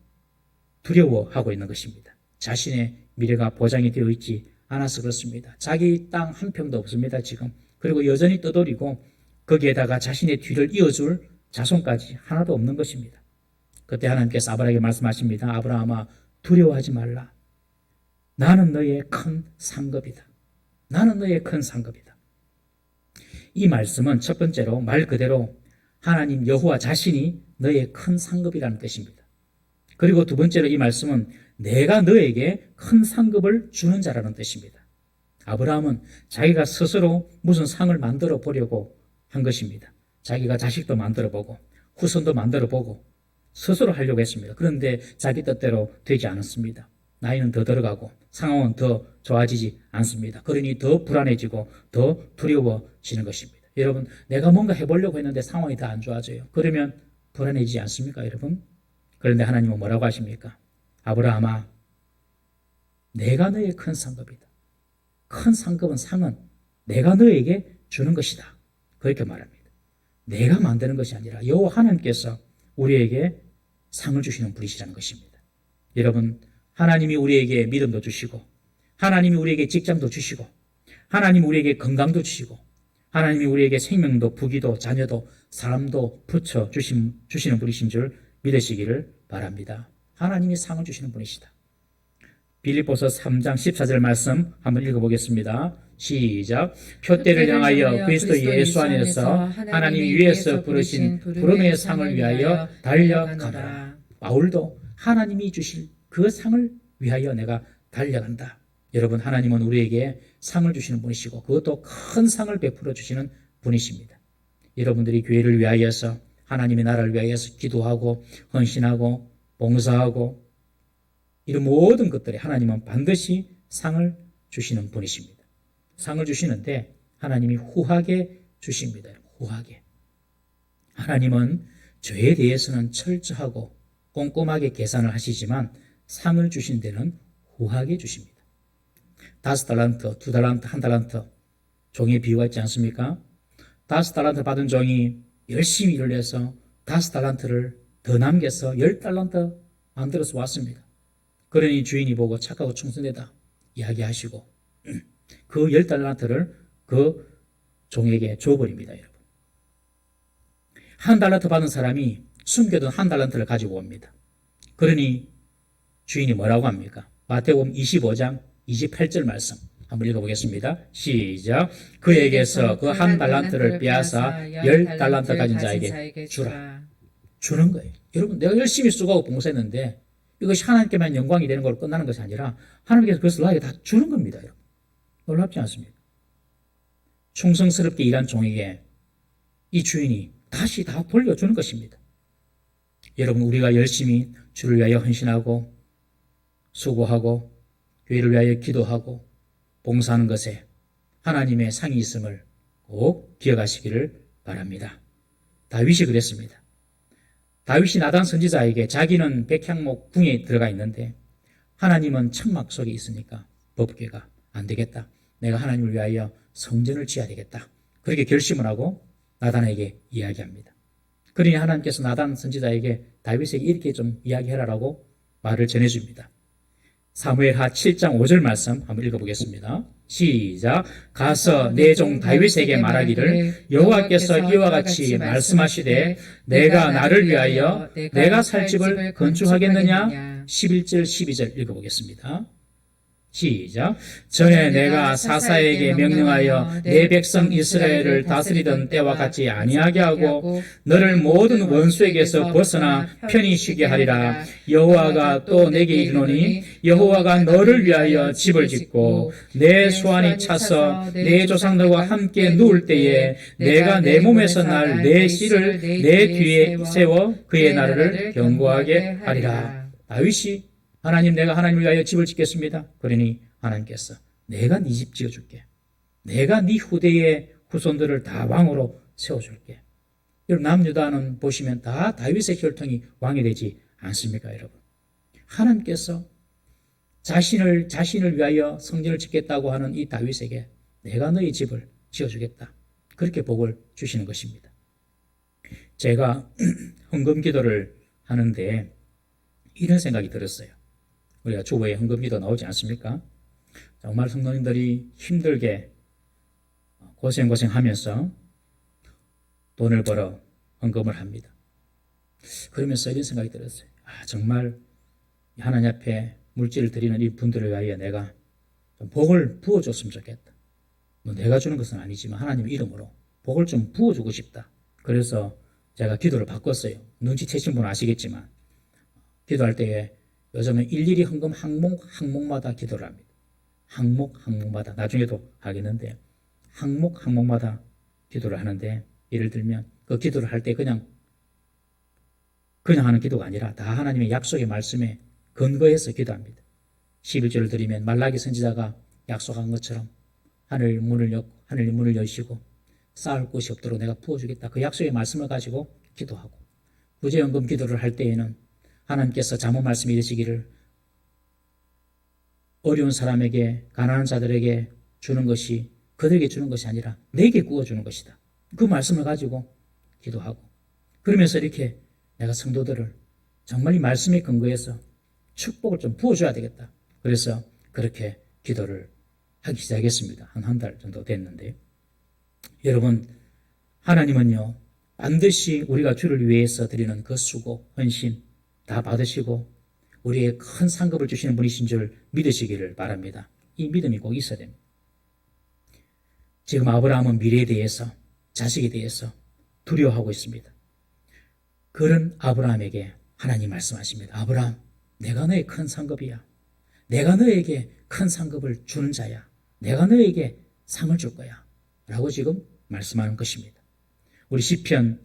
두려워하고 있는 것입니다. 자신의 미래가 보장이 되어 있지 않아서 그렇습니다. 자기 땅 한 평도 없습니다, 지금. 그리고 여전히 떠돌이고 거기에다가 자신의 뒤를 이어줄 자손까지 하나도 없는 것입니다. 그때 하나님께서 아브라함에게 말씀하십니다. 아브라함아, 두려워하지 말라. 나는 너의 큰 상급이다. 나는 너의 큰 상급이다. 이 말씀은 첫 번째로 말 그대로 하나님 여호와 자신이 너의 큰 상급이라는 뜻입니다. 그리고 두 번째로 이 말씀은 내가 너에게 큰 상급을 주는 자라는 뜻입니다. 아브라함은 자기가 스스로 무슨 상을 만들어 보려고 한 것입니다. 자기가 자식도 만들어 보고 후손도 만들어 보고 스스로 하려고 했습니다. 그런데 자기 뜻대로 되지 않았습니다. 나이는 더 들어가고 상황은 더 좋아지지 않습니다. 그러니 더 불안해지고 더 두려워지는 것입니다. 여러분, 내가 뭔가 해보려고 했는데 상황이 더 안 좋아져요. 그러면 불안해지지 않습니까, 여러분? 그런데 하나님은 뭐라고 하십니까? 아브라함아, 내가 너의 큰 상급이다. 큰 상급은 상은 내가 너에게 주는 것이다. 그렇게 말합니다. 내가 만드는 것이 아니라 여호와 하나님께서 우리에게 상을 주시는 분이시라는 것입니다. 여러분, 하나님이 우리에게 믿음도 주시고 하나님이 우리에게 직장도 주시고 하나님이 우리에게 건강도 주시고 하나님이 우리에게 생명도 부귀도 자녀도 사람도 붙여 주시는 분이신 줄 믿으시기를 바랍니다. 하나님이 상을 주시는 분이시다. 빌립보서 3장 14절 말씀 한번 읽어보겠습니다. 시작. 표대를 향하여 그리스도 예수 안에서 하나님 위에서 부르신 부름의 상을 위하여 달려가노라. 바울도 하나님이 주실 그 상을 위하여 내가 달려간다. 여러분, 하나님은 우리에게 상을 주시는 분이시고 그것도 큰 상을 베풀어 주시는 분이십니다. 여러분들이 교회를 위하여서 하나님의 나라를 위하여서 기도하고 헌신하고 봉사하고 이런 모든 것들에 하나님은 반드시 상을 주시는 분이십니다. 상을 주시는데 하나님이 후하게 주십니다. 후하게. 하나님은 죄에 대해서는 철저하고 꼼꼼하게 계산을 하시지만 상을 주신 데는 후하게 주십니다. 5달란트, 2달란트, 1달란트 종의 비유가 있지 않습니까? 5달란트 받은 종이 열심히 일을 해서 5달란트를 더 남겨서 10달란트 만들어서 왔습니다. 그러니 주인이 보고 착하고 충성되다 이야기하시고 그 10달란트를 그 종에게 줘버립니다. 여러분. 1달란트 받은 사람이 숨겨둔 1달란트를 가지고 옵니다. 그러니 주인이 뭐라고 합니까? 마태복음 25장 28절 말씀 한번 읽어보겠습니다. 시작. 그에게서 그 1달란트를 빼앗아 10달란트 가진 자에게 주라. 주는 거예요. 여러분, 내가 열심히 수고하고 봉사했는데 이것이 하나님께만 영광이 되는 걸로 끝나는 것이 아니라 하나님께서 그것을 나에게 다 주는 겁니다. 여러분. 놀랍지 않습니까? 충성스럽게 일한 종에게 이 주인이 다시 다 돌려주는 것입니다. 여러분, 우리가 열심히 주를 위하여 헌신하고 수고하고 교회를 위하여 기도하고 봉사하는 것에 하나님의 상이 있음을 꼭 기억하시기를 바랍니다. 다윗이 그랬습니다. 다윗이 나단 선지자에게 자기는 백향목 궁에 들어가 있는데 하나님은 천막 속에 있으니까 법궤가 안 되겠다. 내가 하나님을 위하여 성전을 지어야 되겠다. 그렇게 결심을 하고 나단에게 이야기합니다. 그러니 하나님께서 나단 선지자에게 다윗에게 이렇게 좀 이야기해라라고 말을 전해줍니다. 사무엘하 7장 5절 말씀 한번 읽어보겠습니다. 시작. 가서 내 종 다윗에게 말하기를 여호와께서 이와 같이 말씀하시되 내가 나를 위하여 내가 살 집을 건축하겠느냐? 11절 12절 읽어보겠습니다. 시작. 전에 내가 사사에게 명령하여 내 백성 이스라엘을 다스리던 때와 같이 아니하게 하고 너를 모든 원수에게서 벗어나 편히 쉬게 하리라. 여호와가 또 내게 이르노니 여호와가 너를 위하여 집을 짓고 내 소환이 차서 내 조상들과 함께 누울 때에 내가 내 몸에서 날 내 씨를 내 뒤에 세워 그의 나라를 견고하게 하리라. 다윗이 하나님, 내가 하나님을 위하여 집을 짓겠습니다. 그러니 하나님께서 내가 네 집 지어줄게. 내가 네 후대의 후손들을 다 왕으로 세워줄게. 여러분, 남유다는 보시면 다 다윗의 혈통이 왕이 되지 않습니까, 여러분? 하나님께서 자신을 위하여 성전을 짓겠다고 하는 이 다윗에게 내가 너희 집을 지어주겠다. 그렇게 복을 주시는 것입니다. 제가 헌금 기도를 하는데 이런 생각이 들었어요. 우리가 주보에 헌금기도 나오지 않습니까? 정말 성도님들이 힘들게 고생하면서 돈을 벌어 헌금을 합니다. 그러면서 이런 생각이 들었어요. 정말 하나님 앞에 물질을 드리는 이 분들을 위하여 내가 좀 복을 부어줬으면 좋겠다. 내가 주는 것은 아니지만 하나님 이름으로 복을 좀 부어주고 싶다. 그래서 제가 기도를 바꿨어요. 눈치채신 분은 아시겠지만 기도할 때에 요즘은 일일이 헌금 항목마다 기도를 합니다. 항목마다. 나중에도 하겠는데 항목마다 기도를 하는데 예를 들면 그 기도를 할 때 그냥 하는 기도가 아니라 다 하나님의 약속의 말씀에 근거해서 기도합니다. 11절을 드리면 말라기 선지자가 약속한 것처럼 하늘 문을 여시고 쌓을 곳이 없도록 내가 부어주겠다. 그 약속의 말씀을 가지고 기도하고 구제연금 기도를 할 때에는 하나님께서 잠언 말씀에 이르시기를 어려운 사람에게 가난한 자들에게 주는 것이 그들에게 주는 것이 아니라 내게 구워주는 것이다. 그 말씀을 가지고 기도하고 그러면서 이렇게 내가 성도들을 정말 이 말씀에 근거해서 축복을 좀 부어줘야 되겠다. 그래서 그렇게 기도를 하기 시작했습니다. 한 달 정도 됐는데 여러분, 하나님은요 반드시 우리가 주를 위해서 드리는 그 수고, 헌신 다 받으시고 우리의 큰 상급을 주시는 분이신 줄 믿으시기를 바랍니다. 이 믿음이 꼭 있어야 됩니다. 지금 아브라함은 미래에 대해서, 자식에 대해서 두려워하고 있습니다. 그런 아브라함에게 하나님 말씀하십니다. 아브라함, 내가 너의 큰 상급이야. 내가 너에게 큰 상급을 주는 자야. 내가 너에게 상을 줄 거야. 라고 지금 말씀하는 것입니다. 우리 시편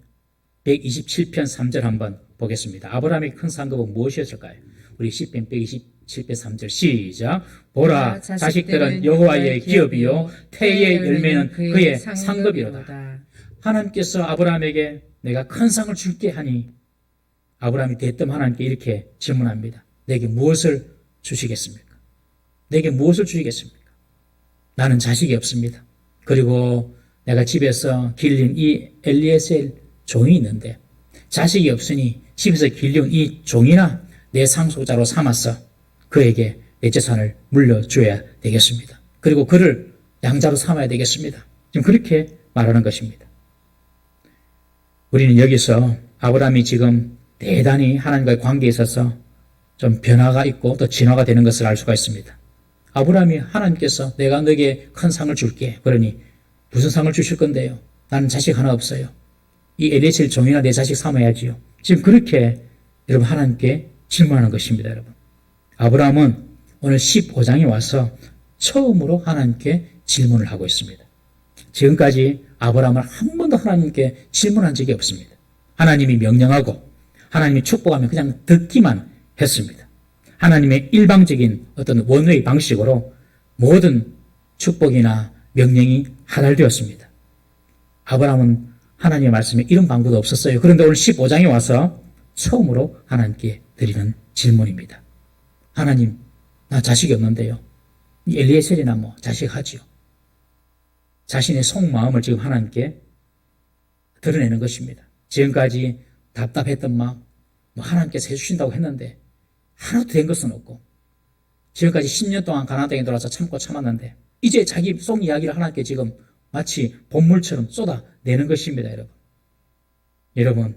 127편 3절 한번 보겠습니다. 아브라함의 큰 상급은 무엇이었을까요? 우리 시편 127편 3절 시작. 보라, 자식들은 여호와의 기업이요 태의 열매는 그의 상급이로다. 하나님께서 아브라함에게 내가 큰 상을 줄게 하니 아브라함이 대뜸 하나님께 이렇게 질문합니다. 내게 무엇을 주시겠습니까? 내게 무엇을 주시겠습니까? 나는 자식이 없습니다. 그리고 내가 집에서 길린 이 엘리에셀 종이 있는데 자식이 없으니 집에서 길려온 이 종이나 내 상속자로 삼아서 그에게 내 재산을 물려줘야 되겠습니다. 그리고 그를 양자로 삼아야 되겠습니다. 지금 그렇게 말하는 것입니다. 우리는 여기서 아브라함이 지금 대단히 하나님과의 관계에 있어서 좀 변화가 있고 또 진화가 되는 것을 알 수가 있습니다. 아브라함이 하나님께서 내가 너에게 큰 상을 줄게. 그러니 무슨 상을 주실 건데요? 나는 자식 하나 없어요. 이 엘리에셀 종이나 내 자식 삼아야지요. 지금 그렇게 여러분 하나님께 질문하는 것입니다. 여러분. 아브라함은 오늘 15장에 와서 처음으로 하나님께 질문을 하고 있습니다. 지금까지 아브라함은 한 번도 하나님께 질문한 적이 없습니다. 하나님이 명령하고 하나님이 축복하면 그냥 듣기만 했습니다. 하나님의 일방적인 어떤 원웨이 방식으로 모든 축복이나 명령이 하달되었습니다. 아브라함은 하나님의 말씀에 이런 방법도 없었어요. 그런데 오늘 15장에 와서 처음으로 하나님께 드리는 질문입니다. 하나님, 나 자식이 없는데요. 엘리에셀이나 뭐 자식 하지요. 자신의 속마음을 지금 하나님께 드러내는 것입니다. 지금까지 답답했던 마음, 하나님께서 해주신다고 했는데 하나도 된 것은 없고 지금까지 10년 동안 가나안 땅에 들어와서 참고 참았는데 이제 자기 속 이야기를 하나님께 지금 마치 본물처럼 쏟아내는 것입니다. 여러분,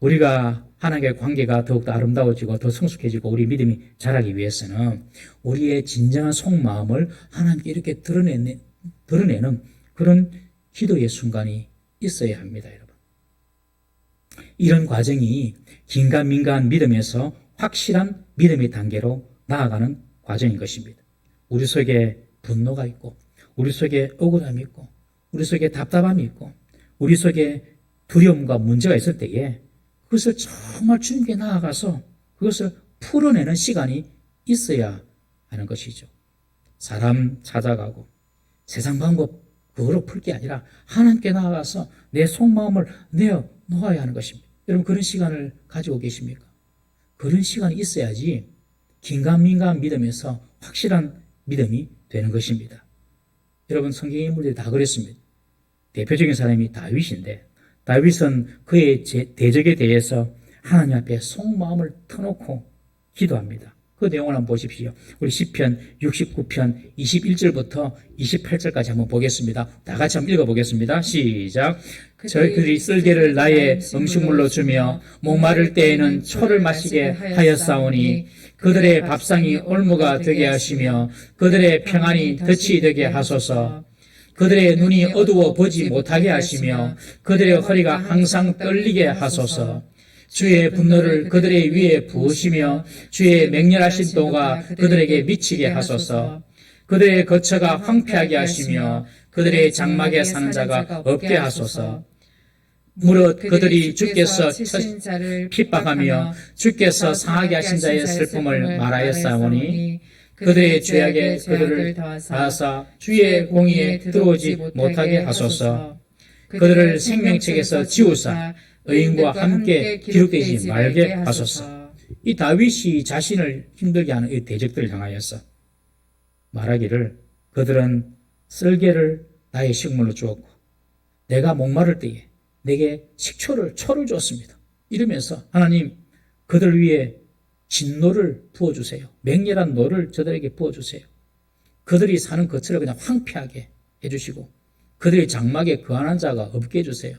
우리가 하나님과의 관계가 더욱더 아름다워지고 더 성숙해지고 우리 믿음이 자라기 위해서는 우리의 진정한 속마음을 하나님께 이렇게 드러내는 그런 기도의 순간이 있어야 합니다. 여러분. 이런 과정이 긴가민가한 믿음에서 확실한 믿음의 단계로 나아가는 과정인 것입니다. 우리 속에 분노가 있고 우리 속에 억울함이 있고 우리 속에 답답함이 있고 우리 속에 두려움과 문제가 있을 때에 그것을 정말 주님께 나아가서 그것을 풀어내는 시간이 있어야 하는 것이죠. 사람 찾아가고 세상 방법 그거로 풀 게 아니라 하나님께 나아가서 내 속마음을 내어놓아야 하는 것입니다. 여러분 그런 시간을 가지고 계십니까? 그런 시간이 있어야지 긴가민가한 믿음에서 확실한 믿음이 되는 것입니다. 여러분 성경 인물들이 다 그랬습니다. 대표적인 사람이 다윗인데 다윗은 그의 대적에 대해서 하나님 앞에 속마음을 터놓고 기도합니다. 그 내용을 한번 보십시오. 우리 시편 69편 21절부터 28절까지 한번 보겠습니다. 다 같이 한번 읽어보겠습니다. 시작. 저희들이 쓸개를 나의 음식물로 주며 목마를 때에는 초를 마시게 하였사오니 그들의 밥상이 올무가 되게 하시며 그들의 평안이 덫이 되게 하소서. 그들의 눈이 어두워 보지 못하게 하시며 그들의 허리가 항상 떨리게 하소서. 주의 분노를 그들의 위에 부으시며 주의 맹렬하신 도가 그들에게 미치게 하소서. 그들의 거처가 황폐하게 하시며 그들의 장막에 사는 자가 없게 하소서. 무릇 그들이 주께서 핍박하며 주께서 상하게 하신 자의 슬픔을 말하였사오니 그들의 죄악에 그들을 다하사 주의 공의에 들어오지 못하게 하소서. 그들을 생명책에서 지우사 의인과 함께 기록되지 말게 하소서. 이 다윗이 자신을 힘들게 하는 이 대적들을 향하여서 말하기를 그들은 쓸개를 나의 식물로 주었고 내가 목마를 때에 내게 초를 주었습니다. 이러면서 하나님 그들 위에 진노를 부어주세요. 맹렬한 노를 저들에게 부어주세요. 그들이 사는 거처를 그냥 황폐하게 해주시고 그들의 장막에 거하는 자가 없게 해주세요.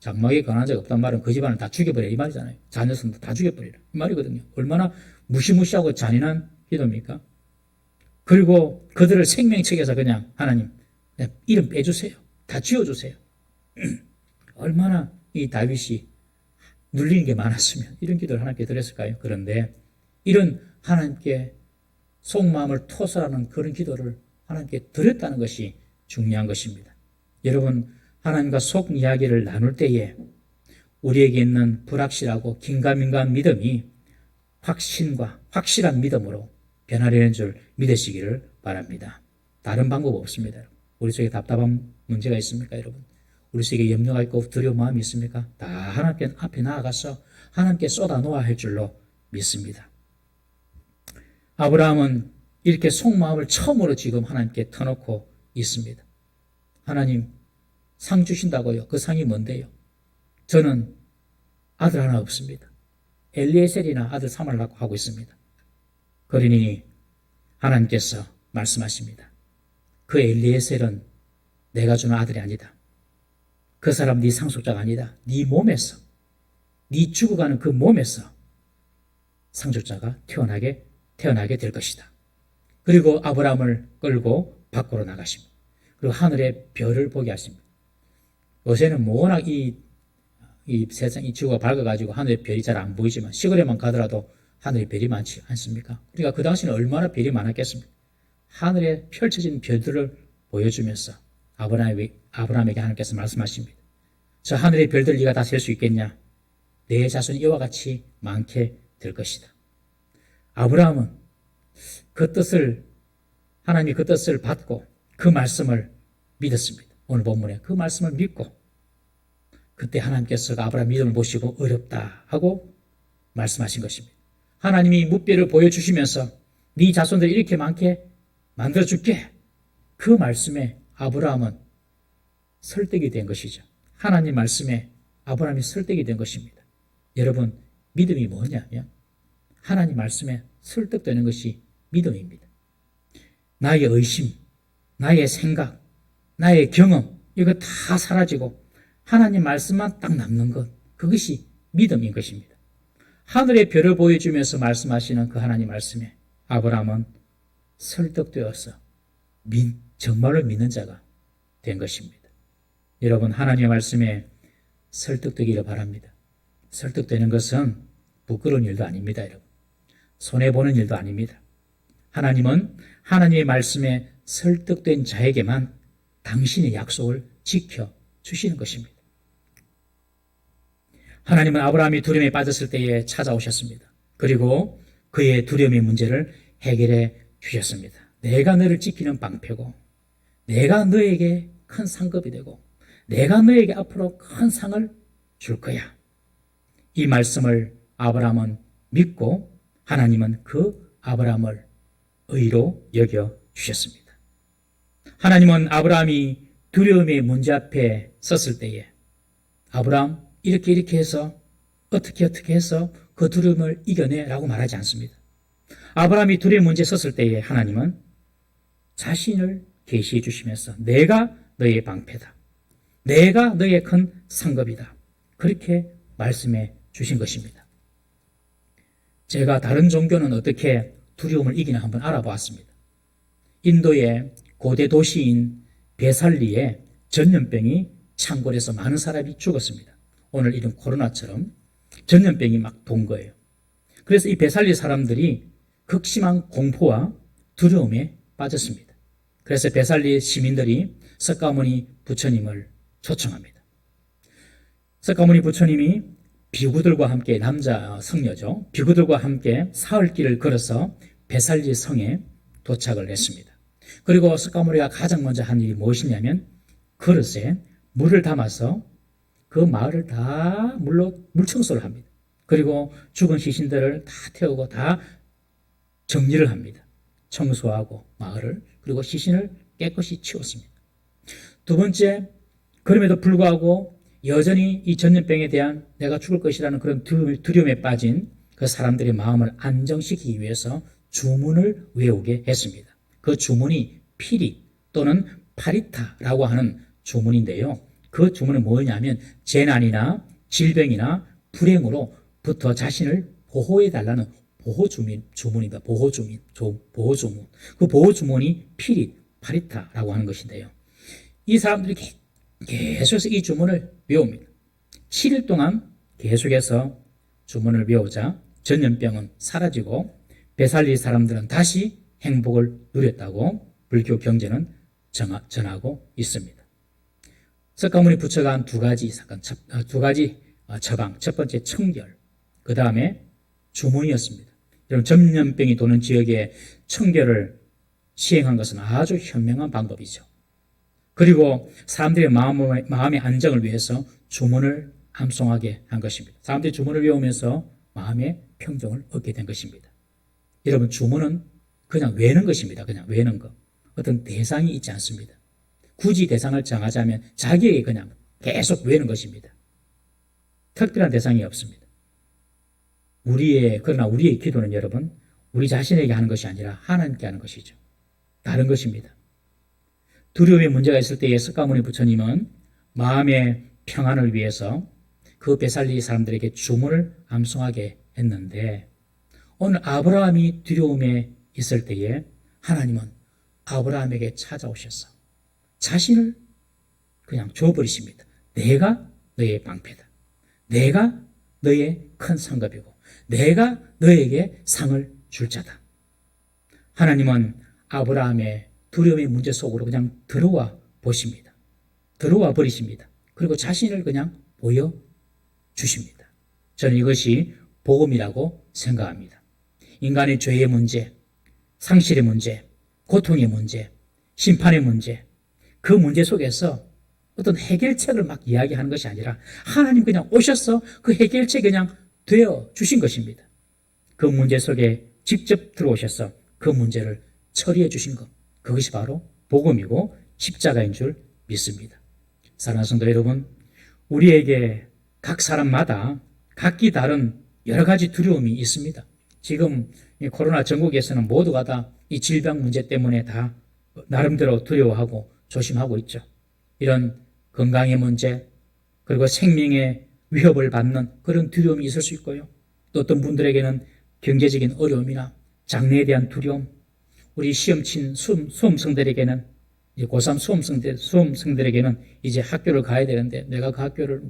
장막에 권한 적 없단 말은 그 집안을 다 죽여버려 이 말이잖아요. 자녀선도 다 죽여버리라 이 말이거든요. 얼마나 무시무시하고 잔인한 기도입니까? 그리고 그들을 생명책에서 그냥 하나님 내 이름 빼주세요. 다 지워주세요. 얼마나 이 다윗이 눌리는 게 많았으면 이런 기도를 하나님께 드렸을까요? 그런데 이런 하나님께 속마음을 토설하는 그런 기도를 하나님께 드렸다는 것이 중요한 것입니다. 여러분, 하나님과 속 이야기를 나눌 때에 우리에게 있는 불확실하고 긴가민가한 믿음이 확신과 확실한 믿음으로 변화되는 줄 믿으시기를 바랍니다. 다른 방법 없습니다. 우리 속에 답답한 문제가 있습니까, 여러분? 우리 속에 염려가 있고 두려운 마음이 있습니까? 다 하나님께 앞에 나아가서 하나님께 쏟아놓아야 할 줄로 믿습니다. 아브라함은 이렇게 속마음을 처음으로 지금 하나님께 터놓고 있습니다. 하나님, 상 주신다고요. 그 상이 뭔데요? 저는 아들 하나 없습니다. 엘리에셀이나 아들 삼으려고 하고 있습니다. 그러니 하나님께서 말씀하십니다. 그 엘리에셀은 내가 주는 아들이 아니다. 그 사람 네 상속자가 아니다. 네 몸에서, 네 죽어가는 그 몸에서 상속자가 태어나게 될 것이다. 그리고 아브라함을 끌고 밖으로 나가십니다. 그리고 하늘의 별을 보게 하십니다. 요새는 워낙 이 세상, 이 지구가 밝아가지고 하늘의 별이 잘 안 보이지만 시골에만 가더라도 하늘의 별이 많지 않습니까? 그러니까 그 당시는 얼마나 별이 많았겠습니까? 하늘에 펼쳐진 별들을 보여주면서 아브라함에게 하나님께서 말씀하십니다. 저 하늘의 별들 네가 다 셀 수 있겠냐? 내 자손이 이와 같이 많게 될 것이다. 아브라함은 하나님이 그 뜻을 받고 그 말씀을 믿었습니다. 오늘 본문에 그 말씀을 믿고 그때 하나님께서 아브라함 믿음을 보시고 어렵다 하고 말씀하신 것입니다. 하나님이 무뼈를 보여주시면서 네 자손들이 이렇게 많게 만들어줄게. 그 말씀에 아브라함은 설득이 된 것이죠. 하나님 말씀에 아브라함이 설득이 된 것입니다. 여러분, 믿음이 뭐냐면 하나님 말씀에 설득되는 것이 믿음입니다. 나의 의심, 나의 생각, 나의 경험 이거 다 사라지고 하나님 말씀만 딱 남는 것, 그것이 믿음인 것입니다. 하늘의 별을 보여주면서 말씀하시는 그 하나님 말씀에 아브라함은 설득되어서 정말로 믿는 자가 된 것입니다. 여러분, 하나님의 말씀에 설득되기를 바랍니다. 설득되는 것은 부끄러운 일도 아닙니다, 여러분. 손해보는 일도 아닙니다. 하나님은 하나님의 말씀에 설득된 자에게만 당신의 약속을 지켜주시는 것입니다. 하나님은 아브라함이 두려움에 빠졌을 때에 찾아오셨습니다. 그리고 그의 두려움의 문제를 해결해 주셨습니다. 내가 너를 지키는 방패고 내가 너에게 큰 상급이 되고 내가 너에게 앞으로 큰 상을 줄 거야. 이 말씀을 아브라함은 믿고 하나님은 그 아브라함을 의로 여겨 주셨습니다. 하나님은 아브라함이 두려움의 문제 앞에 섰을 때에 아브라함 이렇게 해서 어떻게 해서 그 두려움을 이겨내라고 말하지 않습니다. 아브라함이 두려움의 문제에 섰을 때에 하나님은 자신을 계시해 주시면서 내가 너의 방패다. 내가 너의 큰 상급이다. 그렇게 말씀해 주신 것입니다. 제가 다른 종교는 어떻게 두려움을 이기나 한번 알아보았습니다. 인도의 고대 도시인 베살리에 전염병이 창궐해서 많은 사람이 죽었습니다. 오늘 이런 코로나처럼 전염병이 막 돈 거예요. 그래서 이 베살리 사람들이 극심한 공포와 두려움에 빠졌습니다. 그래서 베살리 시민들이 석가모니 부처님을 초청합니다. 석가모니 부처님이 비구들과 함께, 남자 성녀죠, 비구들과 함께 사흘길을 걸어서 베살리 성에 도착을 했습니다. 그리고 석가모니가 가장 먼저 한 일이 무엇이냐면 그릇에 물을 담아서 그 마을을 다 물 청소를 합니다. 그리고 죽은 시신들을 다 태우고 다 정리를 합니다. 청소하고 마을을, 그리고 시신을 깨끗이 치웠습니다. 두 번째, 그럼에도 불구하고 여전히 이 전염병에 대한 내가 죽을 것이라는 그런 두려움에 빠진 그 사람들의 마음을 안정시키기 위해서 주문을 외우게 했습니다. 그 주문이 피리 또는 파리타라고 하는 주문인데요. 그 주문은 뭐냐면 재난이나 질병이나 불행으로부터 자신을 보호해달라는 주문입니다. 보호주문. 그 보호주문이 피릿, 파리타라고 하는 것인데요. 이 사람들이 계속해서 이 주문을 외웁니다. 7일 동안 계속해서 주문을 외우자 전염병은 사라지고 베살리 사람들은 다시 행복을 누렸다고 불교 경전은 전하고 있습니다. 석가모니 부처가 한 두 가지 처방. 첫 번째 청결, 그 다음에 주문이었습니다. 여러분, 전염병이 도는 지역에 청결을 시행한 것은 아주 현명한 방법이죠. 그리고 사람들의 마음의 안정을 위해서 주문을 암송하게 한 것입니다. 사람들이 주문을 외우면서 마음의 평정을 얻게 된 것입니다. 여러분, 주문은 그냥 외는 것입니다. 그냥 외는 것. 어떤 대상이 있지 않습니다. 굳이 대상을 정하자면 자기에게 그냥 계속 외는 것입니다. 특별한 대상이 없습니다. 그러나 우리의 기도는 여러분, 우리 자신에게 하는 것이 아니라 하나님께 하는 것이죠. 다른 것입니다. 두려움의 문제가 있을 때에 석가모니 부처님은 마음의 평안을 위해서 그 베살리 사람들에게 주문을 암송하게 했는데, 오늘 아브라함이 두려움에 있을 때에 하나님은 아브라함에게 찾아오셔서 자신을 그냥 줘버리십니다. 내가 너의 방패다. 내가 너의 큰 상급이고 내가 너에게 상을 줄 자다. 하나님은 아브라함의 두려움의 문제 속으로 그냥 들어와 보십니다. 들어와 버리십니다. 그리고 자신을 그냥 보여주십니다. 저는 이것이 복음이라고 생각합니다. 인간의 죄의 문제, 상실의 문제, 고통의 문제, 심판의 문제, 그 문제 속에서 어떤 해결책을 막 이야기하는 것이 아니라 하나님 그냥 오셔서 그 해결책이 그냥 되어 주신 것입니다. 그 문제 속에 직접 들어오셔서 그 문제를 처리해 주신 것, 그것이 바로 복음이고 십자가인 줄 믿습니다. 사랑하는 성도 여러분, 우리에게 각 사람마다 각기 다른 여러 가지 두려움이 있습니다. 지금 이 코로나 전국에서는 모두가 다 이 질병 문제 때문에 다 나름대로 두려워하고 조심하고 있죠. 이런 건강의 문제, 그리고 생명의 위협을 받는 그런 두려움이 있을 수 있고요. 또 어떤 분들에게는 경제적인 어려움이나 장래에 대한 두려움, 우리 시험 친 수험생들에게는, 이제 고3 수험생들에게는 이제 학교를 가야 되는데 내가 그 학교를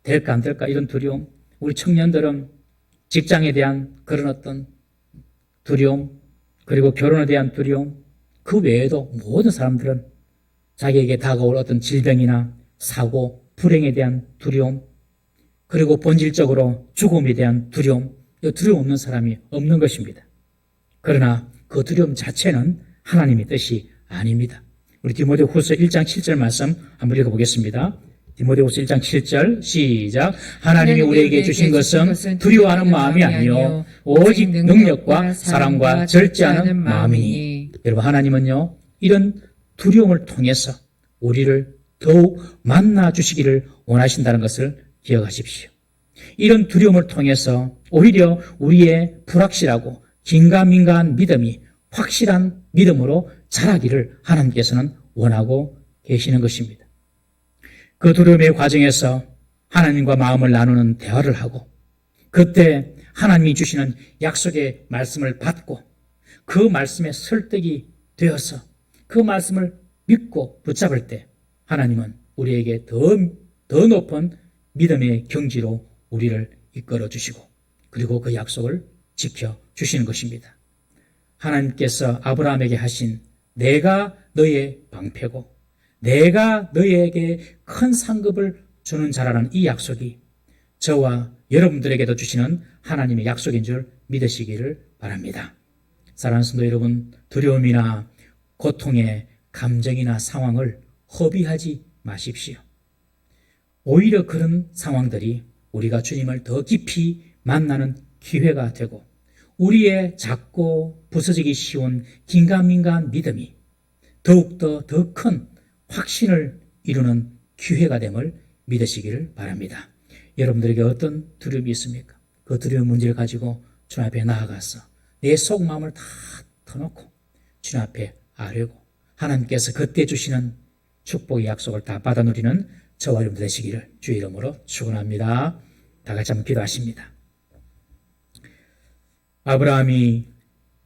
될까 안 될까 이런 두려움, 우리 청년들은 직장에 대한 그런 어떤 두려움, 그리고 결혼에 대한 두려움, 그 외에도 모든 사람들은 자기에게 다가올 어떤 질병이나 사고, 불행에 대한 두려움, 그리고 본질적으로 죽음에 대한 두려움, 이 두려움 없는 사람이 없는 것입니다. 그러나 그 두려움 자체는 하나님의 뜻이 아닙니다. 우리 디모데후서 1장 7절 말씀 한번 읽어보겠습니다. 디모데후서 1장 7절 시작. 하나님이 우리에게 주신 것은 두려워하는 마음이 아니요 오직 능력과 사랑과 절제하는 마음이니. 여러분, 하나님은요 이런 두려움을 통해서 우리를 더욱 만나주시기를 원하신다는 것을 기억하십시오. 이런 두려움을 통해서 오히려 우리의 불확실하고 긴가민가한 믿음이 확실한 믿음으로 자라기를 하나님께서는 원하고 계시는 것입니다. 그 두려움의 과정에서 하나님과 마음을 나누는 대화를 하고, 그때 하나님이 주시는 약속의 말씀을 받고 그 말씀에 설득이 되어서 그 말씀을 믿고 붙잡을 때 하나님은 우리에게 더 높은 믿음의 경지로 우리를 이끌어 주시고, 그리고 그 약속을 지켜주시는 것입니다. 하나님께서 아브라함에게 하신 내가 너의 방패고 내가 너에게 큰 상급을 주는 자라는 이 약속이 저와 여러분들에게도 주시는 하나님의 약속인 줄 믿으시기를 바랍니다. 사랑하는 성도 여러분, 두려움이나 고통의 감정이나 상황을 허비하지 마십시오. 오히려 그런 상황들이 우리가 주님을 더 깊이 만나는 기회가 되고, 우리의 작고 부서지기 쉬운 긴가민가한 믿음이 더욱더 더 큰 확신을 이루는 기회가 됨을 믿으시기를 바랍니다. 여러분들에게 어떤 두려움이 있습니까? 그 두려움 문제를 가지고 주님 앞에 나아가서 내 속마음을 다 터놓고 주님 앞에 아뢰고 하나님께서 그때 주시는 축복의 약속을 다 받아 누리는 저와 여러분 되시기를 주의 이름으로 축원합니다. 다 같이 한번 기도하십니다. 아브라함이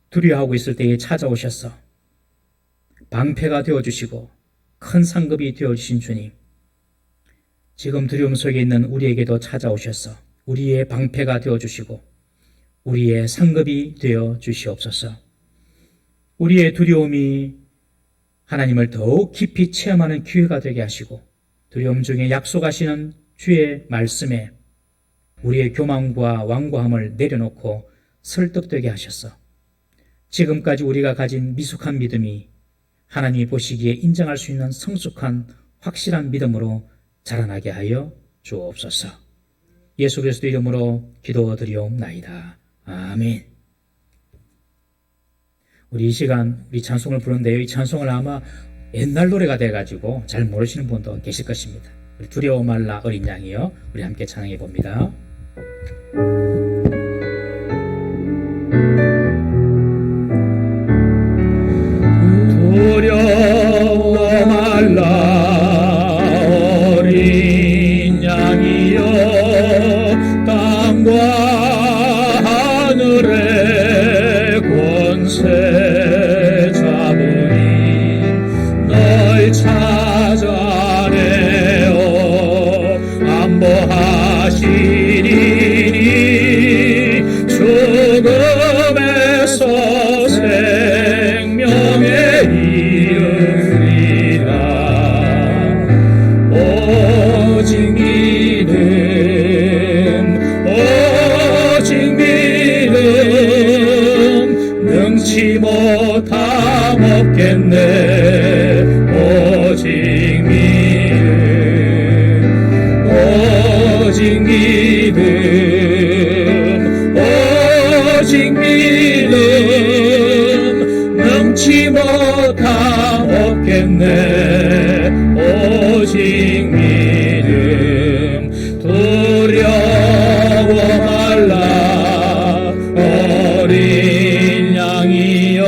두려워하고 있을 때에 찾아오셔서 방패가 되어주시고 큰 상급이 되어주신 주님, 지금 두려움 속에 있는 우리에게도 찾아오셔서 우리의 방패가 되어주시고 우리의 상급이 되어주시옵소서. 우리의 두려움이 하나님을 더욱 깊이 체험하는 기회가 되게 하시고 두려움 중에 약속하시는 주의 말씀에 우리의 교만과 완고함을 내려놓고 설득되게 하셔서 지금까지 우리가 가진 미숙한 믿음이 하나님이 보시기에 인정할 수 있는 성숙한 확실한 믿음으로 자라나게 하여 주옵소서. 예수 그리스도 이름으로 기도드리옵나이다. 아멘. 우리 이 시간 우리 찬송을 부르는데요, 이 찬송을 아마 옛날 노래가 돼가지고 잘 모르시는 분도 계실 것입니다. 우리 두려워 말라 어린 양이여, 우리 함께 찬양해 봅니다. 두려워 말라 어린 양이여, 땅과 하늘의 권세 잡으니 널 찾아내어 안보하시리니 죽음에서 생명에 이르리라. 오직 믿음, 오직 믿음, 능치 못함 없겠네. 오직 믿음, 오직 믿음, 오직 믿음, 능치 못함 없겠네. 오직 믿음, 두려워 말라 어린 양이여,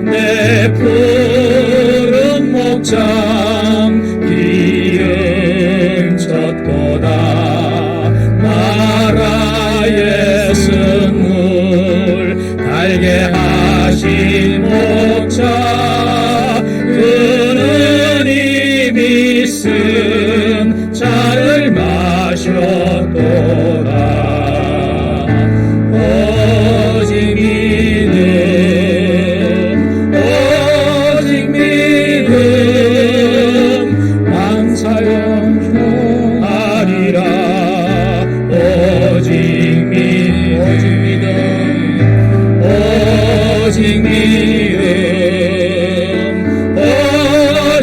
내 푸른 목장 기름졌도다. 나라의 승물 달게 하신 목자, 그는 이미 쓴 잔을 마셨도다. 오직 믿음, 오직 믿음, 만사형통하리라. 오직 믿음, 오직 믿음,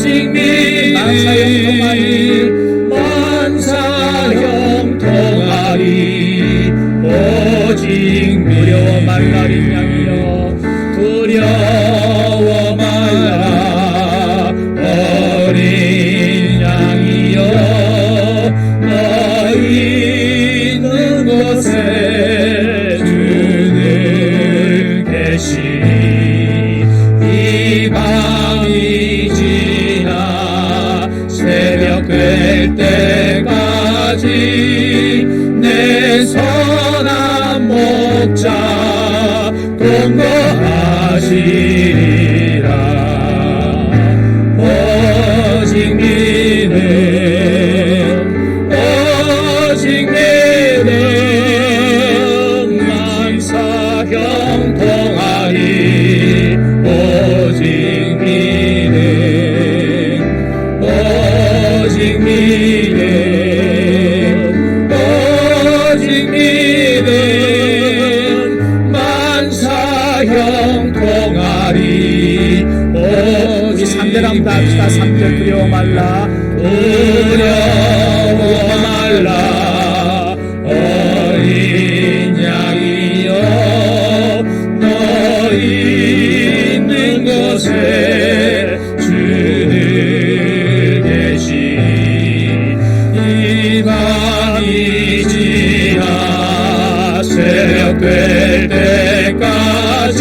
오직 믿음, 만사형통하리. 오직 두려워 말라 어린 양이여, 두려워 말라 어린 양이여, 너희 있는 곳에 주는 계시니 이 밤이 지나 새벽 될 때까지 내 선한 목자 동거하시리라. 오직 믿음, 오직 믿음, 만사형통하리. 오직 믿음, 오직 믿음, 오직 믿음, 만사형통하리. 오직 3절 한번 다 합시다. 3절 두려워 말라, 두려워 말라 어린 양이여, 너희 있는 곳에 주는 계시니 이 밤이 지나 새벽 될 때까지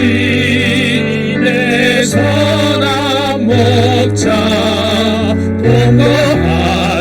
내 선한 목자 동거하시리라.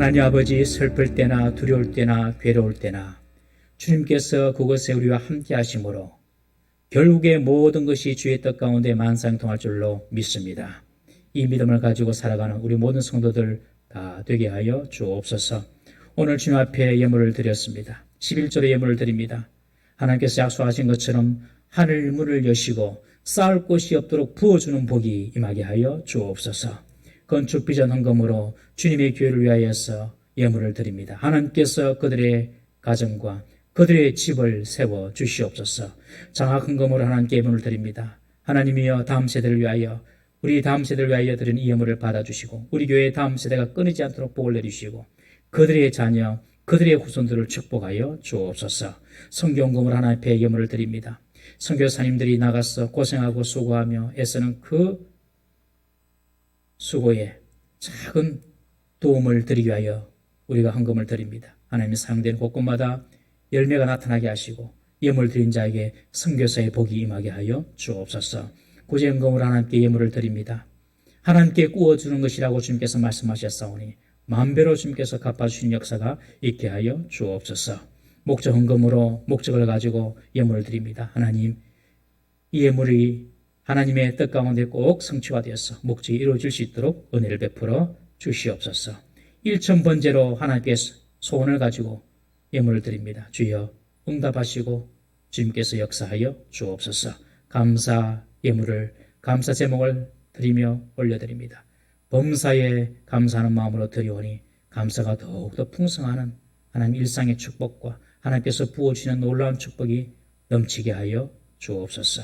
하나님 아버지, 슬플 때나 두려울 때나 괴로울 때나 주님께서 그곳에 우리와 함께 하심으로 결국에 모든 것이 주의 뜻 가운데 만상통할 줄로 믿습니다. 이 믿음을 가지고 살아가는 우리 모든 성도들 다 되게 하여 주옵소서. 오늘 주님 앞에 예물을 드렸습니다. 11조의 예물을 드립니다. 하나님께서 약속하신 것처럼 하늘 문을 여시고 쌓을 곳이 없도록 부어주는 복이 임하게 하여 주옵소서. 건축 비전 헌금으로 주님의 교회를 위하여서 예물을 드립니다. 하나님께서 그들의 가정과 그들의 집을 세워 주시옵소서. 장학 헌금으로 하나님께 예물을 드립니다. 하나님이여 다음 세대를 위하여 우리 다음 세대를 위하여 드리는 이 예물을 받아주시고 우리 교회의 다음 세대가 끊이지 않도록 복을 내주시고 그들의 자녀 그들의 후손들을 축복하여 주옵소서. 선교헌금으로 하나님 앞에 예물을 드립니다. 선교사님들이 나가서 고생하고 수고하며 애쓰는 그 수고에 작은 도움을 드리기 위하여 우리가 헌금을 드립니다. 하나님이 사용되는 곳곳마다 열매가 나타나게 하시고 예물 드린 자에게 선교사의 복이 임하게 하여 주옵소서. 구제헌금으로 하나님께 예물을 드립니다. 하나님께 구워주는 것이라고 주님께서 말씀하셨사오니 만배로 주님께서 갚아주시는 역사가 있게 하여 주옵소서. 목적 헌금으로 목적을 가지고 예물을 드립니다. 하나님, 이 예물이 하나님의 뜻 가운데 꼭 성취가 되어서 목적이 이루어질 수 있도록 은혜를 베풀어 주시옵소서. 1,000번째로 하나님께 소원을 가지고 예물을 드립니다. 주여 응답하시고 주님께서 역사하여 주옵소서. 감사 예물을 감사 제목을 드리며 올려드립니다. 범사에 감사하는 마음으로 드리오니 감사가 더욱더 풍성하는 하나님 일상의 축복과 하나님께서 부어주시는 놀라운 축복이 넘치게 하여 주옵소서.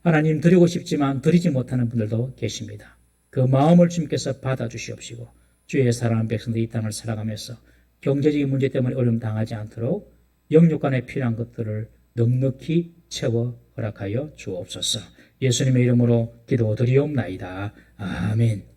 하나님 드리고 싶지만 드리지 못하는 분들도 계십니다. 그 마음을 주님께서 받아주시옵시고 주의 사랑하는 백성들이 이 땅을 살아가면서 경제적인 문제 때문에 어려움 당하지 않도록 영육간에 필요한 것들을 넉넉히 채워 허락하여 주옵소서. 예수님의 이름으로 기도드리옵나이다. 아멘.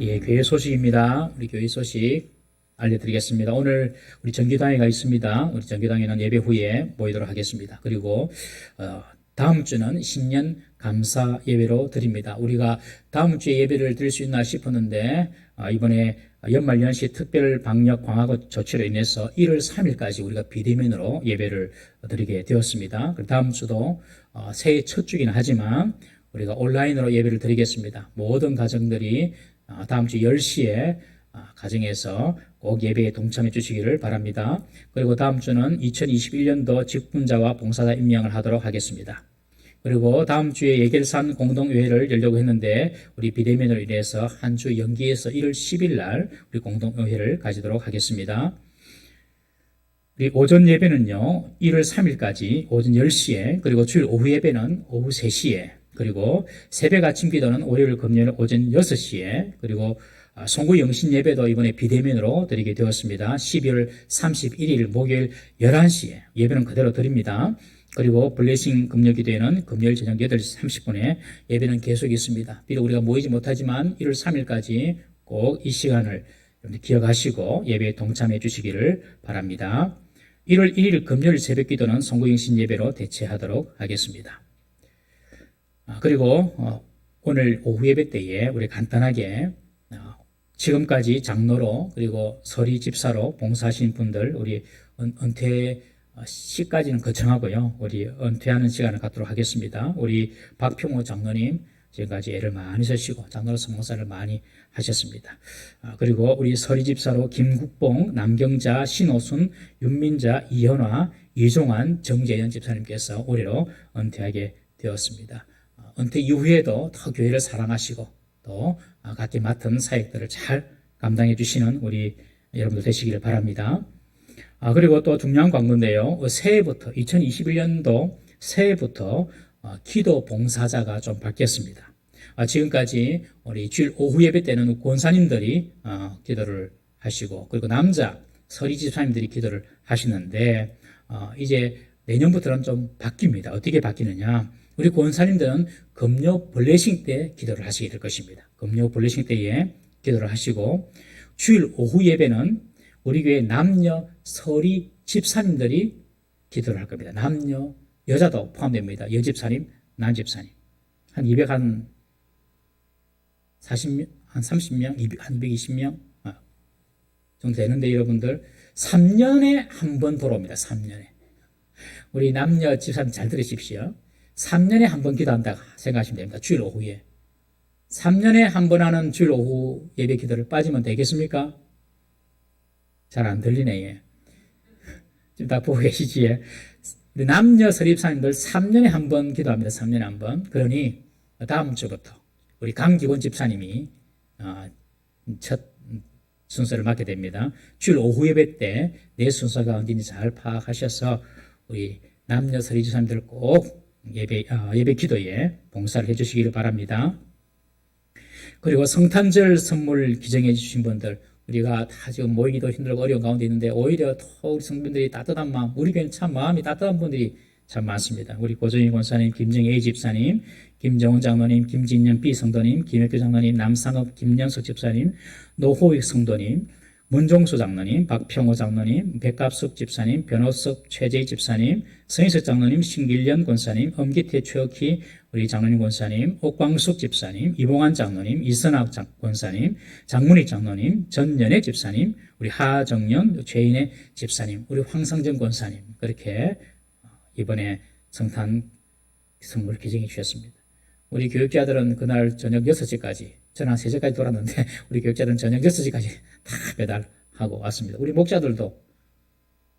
예, 교회 소식입니다. 우리 교회 소식 알려드리겠습니다. 오늘 우리 정기당회가 있습니다. 우리 정기당회는 예배 후에 모이도록 하겠습니다. 그리고 다음 주는 신년 감사 예배로 드립니다. 우리가 다음 주에 예배를 드릴 수 있나 싶었는데 이번에 연말연시 특별 방역 강화 조치로 인해서 1월 3일까지 우리가 비대면으로 예배를 드리게 되었습니다. 다음 주도 새해 첫 주긴 하지만 우리가 온라인으로 예배를 드리겠습니다. 모든 가정들이 다음 주 10시에 가정에서 꼭 예배에 동참해 주시기를 바랍니다. 그리고 다음 주는 2021년도 직분자와 봉사자 임명을 하도록 하겠습니다. 그리고 다음 주에 예결산 공동의회를 열려고 했는데 우리 비대면으로 인해서 한 주 연기해서 1월 10일 날 우리 공동의회를 가지도록 하겠습니다. 우리 오전 예배는요 1월 3일까지 오전 10시에 그리고 주일 오후 예배는 오후 3시에 그리고 새벽 아침 기도는 월요일 금요일 오전 6시에 그리고 송구 영신 예배도 이번에 비대면으로 드리게 되었습니다. 12월 31일 목요일 11시에 예배는 그대로 드립니다. 그리고 블레싱 금요기도회는 금요일 저녁 8시 30분에 예배는 계속 있습니다. 비록 우리가 모이지 못하지만 1월 3일까지 꼭 이 시간을 기억하시고 예배에 동참해 주시기를 바랍니다. 1월 1일 금요일 새벽 기도는 송구 영신 예배로 대체하도록 하겠습니다. 그리고 오늘 오후 예배 때에 우리 간단하게 지금까지 장로로 그리고 서리 집사로 봉사하신 분들 우리 은퇴 시까지는 거창하고요. 우리 은퇴하는 시간을 갖도록 하겠습니다. 우리 박평호 장로님 지금까지 애를 많이 쓰시고 장로로서 봉사를 많이 하셨습니다. 그리고 우리 서리 집사로 김국봉, 남경자, 신호순, 윤민자, 이현화, 이종환, 정재현 집사님께서 올해로 은퇴하게 되었습니다. 은퇴 이후에도 더 교회를 사랑하시고 또 각기 맡은 사역들을 잘 감당해 주시는 우리 여러분들 되시기를 바랍니다. 그리고 또 중요한 광고인데요. 새해부터 2021년도 새해부터 기도 봉사자가 좀 바뀌었습니다. 지금까지 우리 주일 오후 예배 때는 권사님들이 기도를 하시고 그리고 남자 서리 집사님들이 기도를 하시는데 이제 내년부터는 좀 바뀝니다. 어떻게 바뀌느냐? 우리 권사님들은 금요 블레싱 때 기도를 하시게 될 것입니다. 금요 블레싱 때에 기도를 하시고 주일 오후 예배는 우리 교회 남녀 서리 집사님들이 기도를 할 겁니다. 남녀, 여자도 포함됩니다. 여집사님, 남집사님. 한 40명, 한 30명, 한 220명 정도 되는데 여러분들 3년에 한 번 돌아옵니다. 3년에. 우리 남녀 집사님 잘 들으십시오. 3년에 한 번 기도한다 생각하시면 됩니다. 주일 오후에. 3년에 한 번 하는 주일 오후 예배 기도를 빠지면 되겠습니까? 잘 안 들리네. 예. 지금 다 보고 계시지? 예. 우리 남녀 서립사님들 3년에 한 번 기도합니다. 3년에 한 번. 그러니 다음 주부터 우리 강기원 집사님이 첫 순서를 맡게 됩니다. 주일 오후 예배 때 내 순서가 언제인지 잘 파악하셔서 우리 남녀 서리 집사님들 꼭 예배 기도에 봉사를 해주시기를 바랍니다. 그리고 성탄절 선물 기정해 주신 분들, 우리가 다 지금 모이기도 힘들고 어려운 가운데 있는데 오히려 더 우리 성도들이 따뜻한 마음, 우리 교회는 참 마음이 따뜻한 분들이 참 많습니다. 우리 고정희 권사님, 김정혜 집사님, 김정은 장로님, 김진년 B 성도님, 김혁규 장로님, 남상업 김연석 집사님, 노호익 성도님, 문종수 장로님, 박평호 장로님, 백갑숙 집사님, 변호석 최재희 집사님, 성희석 장로님, 신길련 권사님, 엄기태 최혁희 우리 장로님 권사님, 옥광숙 집사님, 이봉환 장로님, 이선학 권사님, 장문익 장로님, 전연애 집사님, 우리 하정연 최인혜 집사님, 우리 황상정 권사님, 그렇게 이번에 성탄 선물 기증해 주셨습니다. 우리 교육자들은 그날 저녁 6시까지, 저는 한 3시까지 돌았는데 우리 교육자들은 저녁 6시까지 다 배달하고 왔습니다. 우리 목자들도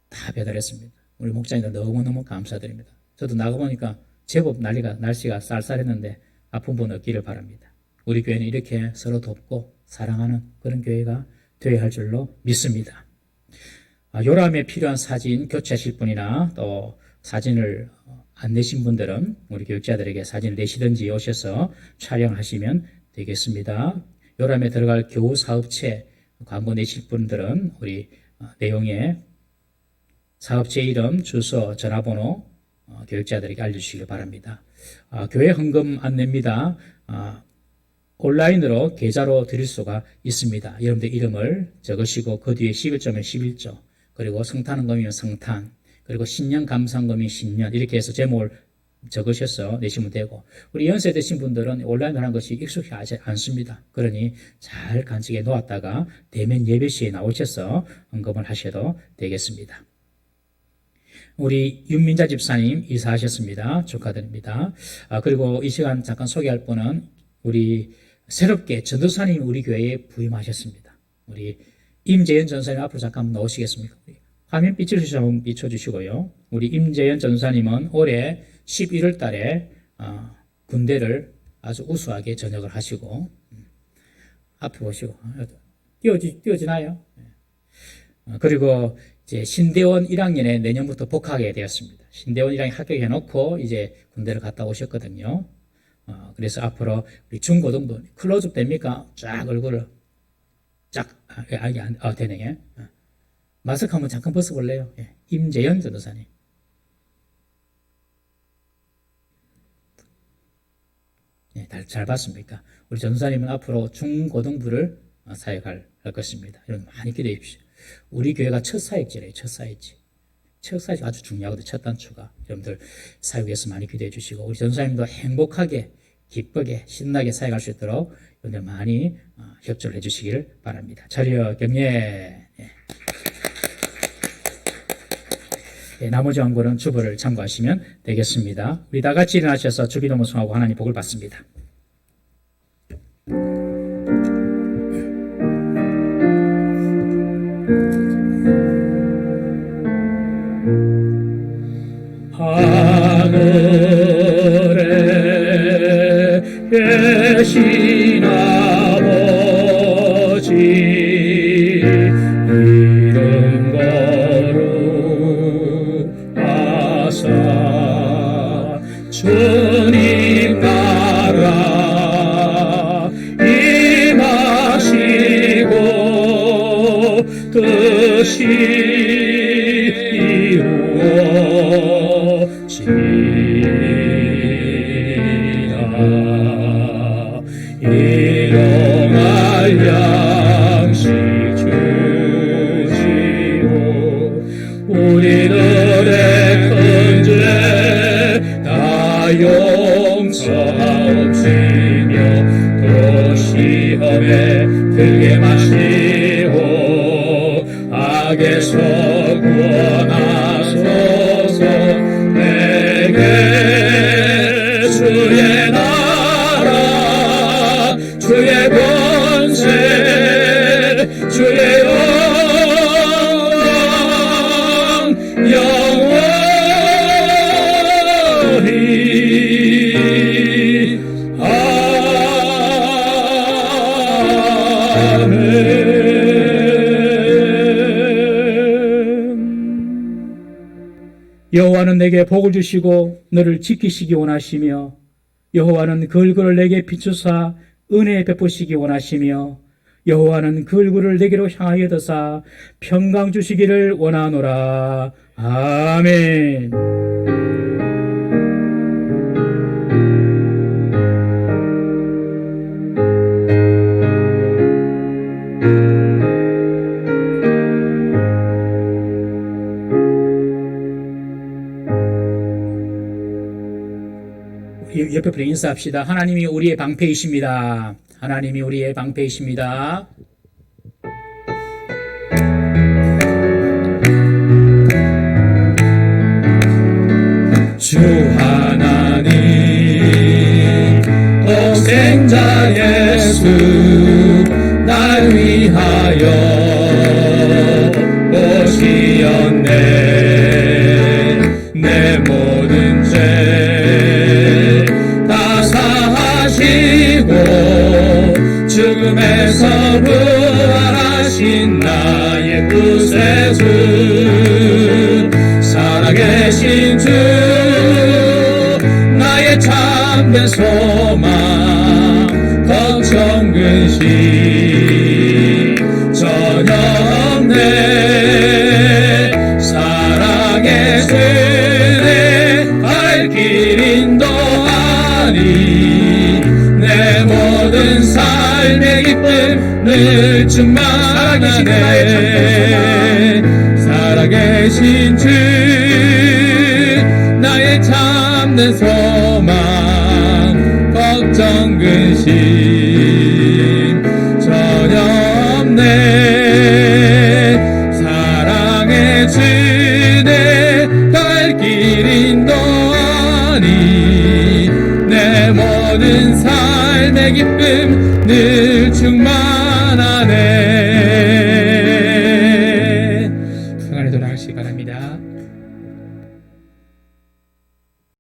다 배달했습니다. 우리 목자님들 너무너무 감사드립니다. 저도 나가보니까 제법 날씨가 쌀쌀했는데 아픈 분 없기를 바랍니다. 우리 교회는 이렇게 서로 돕고 사랑하는 그런 교회가 되어야 할 줄로 믿습니다. 요람에 필요한 사진 교체하실 분이나 또 사진을 안 내신 분들은 우리 교육자들에게 사진을 내시든지 오셔서 촬영하시면 되겠습니다. 요람에 들어갈 교우사업체 광고 내실 분들은 우리 내용에 사업체 이름, 주소, 전화번호 교육자들에게 알려주시기 바랍니다. 교회 헌금 안내입니다. 온라인으로 계좌로 드릴 수가 있습니다. 여러분들 이름을 적으시고 그 뒤에 11조면 11조, 그리고 성탄헌금이면 성탄, 그리고 신년 감사헌금이 신년, 이렇게 해서 제목을 적으셔서 내시면 되고, 우리 연세 드신 분들은 온라인으로 하는 것이 익숙하지 않습니다. 그러니 잘 간직해 놓았다가 대면 예배 시에 나오셔서 헌금을 하셔도 되겠습니다. 우리 윤민자 집사님 이사하셨습니다. 축하드립니다. 그리고 이 시간 잠깐 소개할 분은 우리 새롭게 전도사님 우리 교회에 부임하셨습니다. 우리 임재현 전사님 앞으로 잠깐 나오시겠습니까? 화면 빛을 한번 비춰주시고요. 우리 임재현 전사님은 올해 11월 달에 군대를 아주 우수하게 전역을 하시고, 앞에 보시고 띄워지나요? 그리고 이제 신대원 1학년에 내년부터 복학하게 되었습니다. 신대원 1학년 합격해놓고 이제 군대를 갔다 오셨거든요. 그래서 앞으로 우리 중고등부 클로즈업 됩니까? 쫙 얼굴을 되네. 마스크 한번 잠깐 벗어볼래요? 예. 임재현 전도사님. 예, 잘 봤습니까? 우리 전도사님은 앞으로 중고등부를 사역할 것입니다. 여러분 많이 기대해 주십시오. 우리 교회가 첫 사역지래요. 첫 사역지. 첫 사역지 아주 중요하거든요. 첫 단추가. 여러분들 사역에서 많이 기대해 주시고, 우리 전도사님도 행복하게, 기쁘게, 신나게 사역할 수 있도록 여러분들 많이 협조를 해 주시길 바랍니다. 자리여 경례. 예. 예, 나머지 왕고는 주보를 참고하시면 되겠습니다. 우리 다 같이 일어나셔서 주기도문 성하고 하나님 복을 받습니다. 하늘에 계신 아버지 이름 거룩하사 주님 나라 임하시고 뜻이 이루어지이다. 일용할 양식 주시오. 우리들의 큰 죄 다 용서하옵시며 또 시험에 들게 마시오. 악에서 구원하소서. 내게 주의 나라 주의 권세 주의 영광 영원히 여호와는 내게 복을 주시고 너를 지키시기 원하시며 여호와는 그 얼굴을 내게 비추사 은혜 베푸시기 원하시며 여호와는 그 얼굴을 내게로 향하여 드사 평강 주시기를 원하노라. 아멘. 옆에 분에 인사합시다. 하나님이 우리의 방패이십니다. 하나님이 우리의 방패이십니다. 주 하나님 독생자 예수 날 위하여 오시었네. 내 모든 죄 다 사하시고 죽음에서 부활하신 나의 구세주 살아계신 주 나의 참된 소망 걱정 근심 전혀 없네. 사랑의 주내 갈 길 인도하니 내 모든 삶의 기쁨 늘 충만하네. 살아계신 주 나의 참된 소망 걱정 근심 전혀 없네. 사랑의 주내 갈 길 인도하니 내 모든 삶의 기쁨 늘 충만하네. 평안히 돌아가시기 바랍니다.